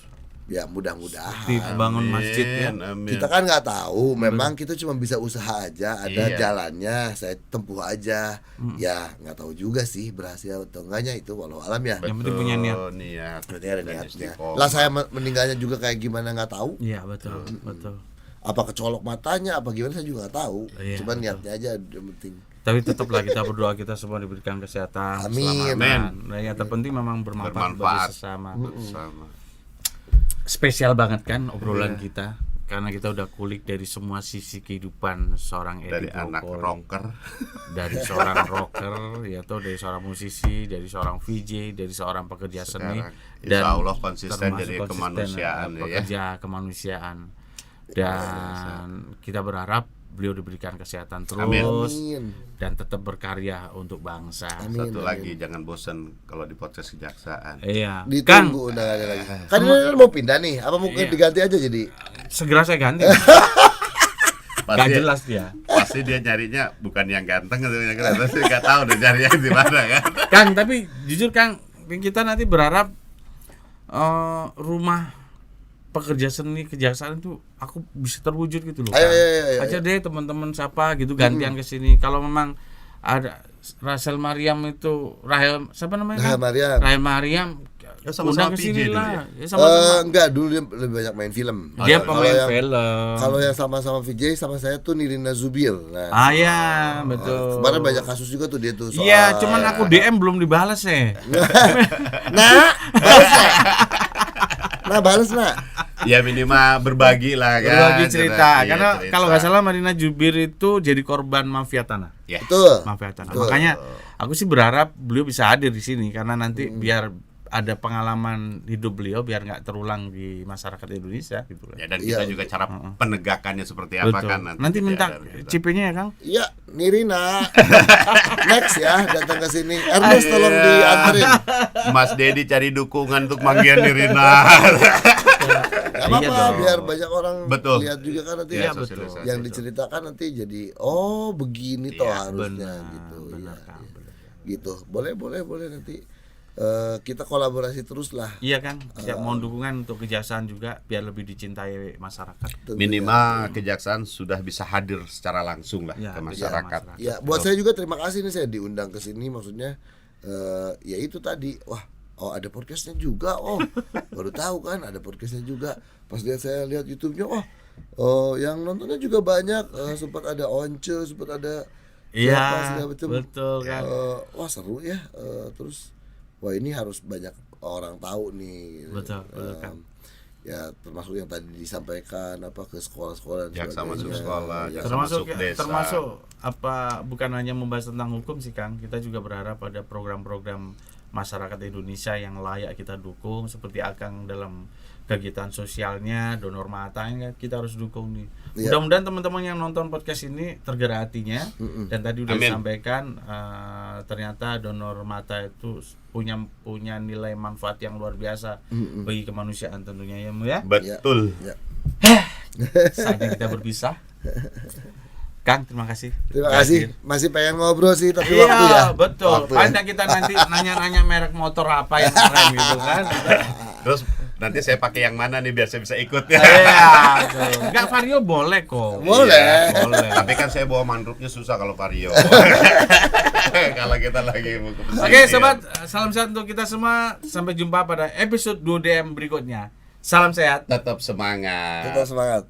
[SPEAKER 1] Ya mudah-mudahan.
[SPEAKER 2] Dibangun masjid ya.
[SPEAKER 4] Amin.
[SPEAKER 1] Kita kan nggak tahu, memang kita cuma bisa usaha aja, ada
[SPEAKER 4] Iya.
[SPEAKER 1] jalannya, saya tempuh aja. Ya nggak tahu juga sih berhasil atau enggaknya itu walau alam ya.
[SPEAKER 2] Yang penting punya niat.
[SPEAKER 4] niat.
[SPEAKER 1] Berarti ada
[SPEAKER 4] Dan
[SPEAKER 1] niatnya.
[SPEAKER 4] istiqomah.
[SPEAKER 1] Lah saya meninggalnya juga kayak gimana nggak tahu.
[SPEAKER 2] Iya, betul, betul.
[SPEAKER 1] Apa kecolok matanya, apa gimana saya juga nggak tahu.
[SPEAKER 2] Iya,
[SPEAKER 1] Cuman
[SPEAKER 2] betul.
[SPEAKER 1] niatnya aja yang penting.
[SPEAKER 2] Tapi tetaplah kita berdoa kita semua diberikan kesehatan,
[SPEAKER 1] Amin.
[SPEAKER 2] keselamatan. Nah, yang terpenting memang bermanfaat bagi sesama.
[SPEAKER 4] Bersama.
[SPEAKER 2] Spesial banget kan obrolan kita karena kita udah kulik dari semua sisi kehidupan seorang
[SPEAKER 4] Dari
[SPEAKER 2] Edi
[SPEAKER 4] anak
[SPEAKER 2] Brokoli.
[SPEAKER 4] rocker.
[SPEAKER 2] Dari seorang rocker, ya atau dari seorang musisi, dari seorang VJ, dari seorang pekerja seni,
[SPEAKER 4] Sekarang, insya Allah konsisten
[SPEAKER 2] termasuk
[SPEAKER 4] dari
[SPEAKER 2] konsisten,
[SPEAKER 4] kemanusiaan ya.
[SPEAKER 2] pekerja kemanusiaan. Dan kita berharap beliau diberikan kesehatan terus
[SPEAKER 1] Amin.
[SPEAKER 2] dan tetap berkarya untuk bangsa.
[SPEAKER 1] Amin.
[SPEAKER 4] Satu lagi jangan bosan kalau di podcast kejaksaan.
[SPEAKER 2] Iya, Kang,
[SPEAKER 1] Ditunggu undangannya lagi. Kan ini mau pindah nih, apa mungkin
[SPEAKER 2] Iya.
[SPEAKER 1] diganti aja jadi?
[SPEAKER 2] segera saya ganti. Gak
[SPEAKER 4] Pasti,
[SPEAKER 2] jelas dia.
[SPEAKER 4] pasti dia nyarinya bukan yang ganteng atau yang keren, tapi nggak tahu dia nyarinya di mana kan.
[SPEAKER 2] Kang, tapi jujur Kang, kita nanti berharap rumah pekerja seni kejaksaan itu aku bisa terwujud gitu loh.
[SPEAKER 1] Ayo,
[SPEAKER 2] Kang.
[SPEAKER 1] ayo.
[SPEAKER 2] Aja deh teman-teman siapa gitu gantian ke sini. Kalau memang ada Rahel Mariam itu siapa namanya?
[SPEAKER 1] Nah,
[SPEAKER 2] Kang?
[SPEAKER 1] Mariam.
[SPEAKER 2] Rahel Mariam
[SPEAKER 4] Ya, sama-sama
[SPEAKER 2] undang ke
[SPEAKER 4] PJ
[SPEAKER 2] sini
[SPEAKER 4] dulu
[SPEAKER 2] lah.
[SPEAKER 4] ya?
[SPEAKER 2] Ya, sama-sama.
[SPEAKER 1] Enggak, dulu dia lebih banyak main film.
[SPEAKER 2] Dia
[SPEAKER 1] Kalau
[SPEAKER 2] pemain
[SPEAKER 1] yang-
[SPEAKER 2] film.
[SPEAKER 1] Kalau yang sama-sama VJ sama saya tuh Nirina Zubir. Nah,
[SPEAKER 2] Ah ya, betul.
[SPEAKER 1] kemarin banyak kasus juga tuh dia tuh soal.
[SPEAKER 2] Iya, cuman aku DM belum dibalas ya.
[SPEAKER 1] Nah, balas nak. Nah, balas nak.
[SPEAKER 4] Ya minimal berbagi lah kan.
[SPEAKER 2] Berbagi cerita.
[SPEAKER 4] Iya,
[SPEAKER 2] Karena
[SPEAKER 4] cerita.
[SPEAKER 2] kalau nggak salah Marina Jubir itu jadi korban mafia tanah.
[SPEAKER 4] Ya.
[SPEAKER 1] Betul.
[SPEAKER 2] Mafia tanah.
[SPEAKER 1] Betul.
[SPEAKER 2] Makanya aku sih berharap beliau bisa hadir di sini karena nanti biar ada pengalaman hidup beliau biar nggak terulang di masyarakat Indonesia gitu lah.
[SPEAKER 4] Ya dan
[SPEAKER 1] Iya,
[SPEAKER 4] kita juga cara penegakannya seperti apa
[SPEAKER 2] Betul.
[SPEAKER 4] kan
[SPEAKER 2] Nanti minta
[SPEAKER 4] ada kita.
[SPEAKER 2] CP-nya ya, Kang.
[SPEAKER 1] Iya, Nirina. Next ya, datang ke sini. Ernest tolong
[SPEAKER 4] Iya.
[SPEAKER 1] dianterin.
[SPEAKER 4] Mas Dedi cari dukungan untuk manggilan Nirina.
[SPEAKER 1] Gak apa-apa,
[SPEAKER 2] Iya dong.
[SPEAKER 1] biar banyak orang
[SPEAKER 4] Betul.
[SPEAKER 1] lihat juga kan nanti.
[SPEAKER 4] Iya,
[SPEAKER 2] betul.
[SPEAKER 4] sosialisasi
[SPEAKER 1] Yang
[SPEAKER 4] itu.
[SPEAKER 1] diceritakan nanti jadi oh begini toh
[SPEAKER 4] Iya,
[SPEAKER 1] harusnya
[SPEAKER 2] benar,
[SPEAKER 1] gitu.
[SPEAKER 2] benar,
[SPEAKER 1] Iya,
[SPEAKER 2] Kang,
[SPEAKER 1] iya. Gitu. Boleh nanti kita kolaborasi terus lah.
[SPEAKER 2] Iya kan, siap mohon dukungan untuk kejaksaan juga biar lebih dicintai masyarakat.
[SPEAKER 1] Tentunya.
[SPEAKER 4] Minimal kejaksaan sudah bisa hadir secara langsung lah
[SPEAKER 2] Ya,
[SPEAKER 4] ke
[SPEAKER 2] bisa
[SPEAKER 4] masyarakat.
[SPEAKER 2] masyarakat.
[SPEAKER 1] Ya, buat saya juga terima kasih nih saya diundang ke sini maksudnya ya itu tadi. Wah, oh ada podcastnya juga. Oh, baru tahu kan ada podcastnya juga. Pas saya lihat YouTube-nya, oh yang nontonnya juga banyak. Sempat ada Once, sempat ada
[SPEAKER 2] Iya,
[SPEAKER 1] siapa, segala macam.
[SPEAKER 2] betul kan.
[SPEAKER 1] Wah seru ya. Terus wah ini harus banyak orang tahu nih.
[SPEAKER 2] Betul, betul, Kang.
[SPEAKER 1] Ya termasuk yang tadi disampaikan apa ke sekolah-sekolah dan
[SPEAKER 4] Jaksa masuk
[SPEAKER 1] sebagainya.
[SPEAKER 4] sekolah,
[SPEAKER 1] Ya,
[SPEAKER 4] jaksa
[SPEAKER 2] termasuk
[SPEAKER 4] masuk desa.
[SPEAKER 2] termasuk apa bukan hanya membahas tentang hukum sih Kang, kita juga berharap ada program-program masyarakat Indonesia yang layak kita dukung seperti Akang dalam kegiatan sosialnya donor mata ini kita harus dukung nih.
[SPEAKER 1] Iya.
[SPEAKER 2] Mudah-mudahan teman-teman yang nonton podcast ini tergerak hatinya dan tadi udah
[SPEAKER 4] Amin.
[SPEAKER 2] disampaikan ternyata donor mata itu punya nilai manfaat yang luar biasa bagi kemanusiaan tentunya ya Mu ya.
[SPEAKER 4] Betul.
[SPEAKER 1] Ya.
[SPEAKER 2] Saatnya kita berpisah. Kang, terima kasih.
[SPEAKER 1] Terima
[SPEAKER 2] Udah
[SPEAKER 1] kasih.
[SPEAKER 2] hadir.
[SPEAKER 1] Masih pengen ngobrol sih tapi
[SPEAKER 2] Iya,
[SPEAKER 1] waktu ya.
[SPEAKER 2] betul.
[SPEAKER 1] Waktu ya.
[SPEAKER 2] Panjang kita nanti nanya-nanya merek motor apa yang keren gitu kan.
[SPEAKER 4] Terus Nanti saya pakai yang mana nih biar saya bisa ikut.
[SPEAKER 2] Enggak, Vario boleh kok.
[SPEAKER 1] Boleh.
[SPEAKER 2] Iya, boleh.
[SPEAKER 4] Tapi kan saya bawa manrupnya susah kalau vario. Kalau kita lagi mau ke pesisir.
[SPEAKER 2] Oke, sobat, salam sehat untuk kita semua. Sampai jumpa pada episode 2DM berikutnya. Salam sehat.
[SPEAKER 4] Tetap semangat.
[SPEAKER 1] Tetap semangat.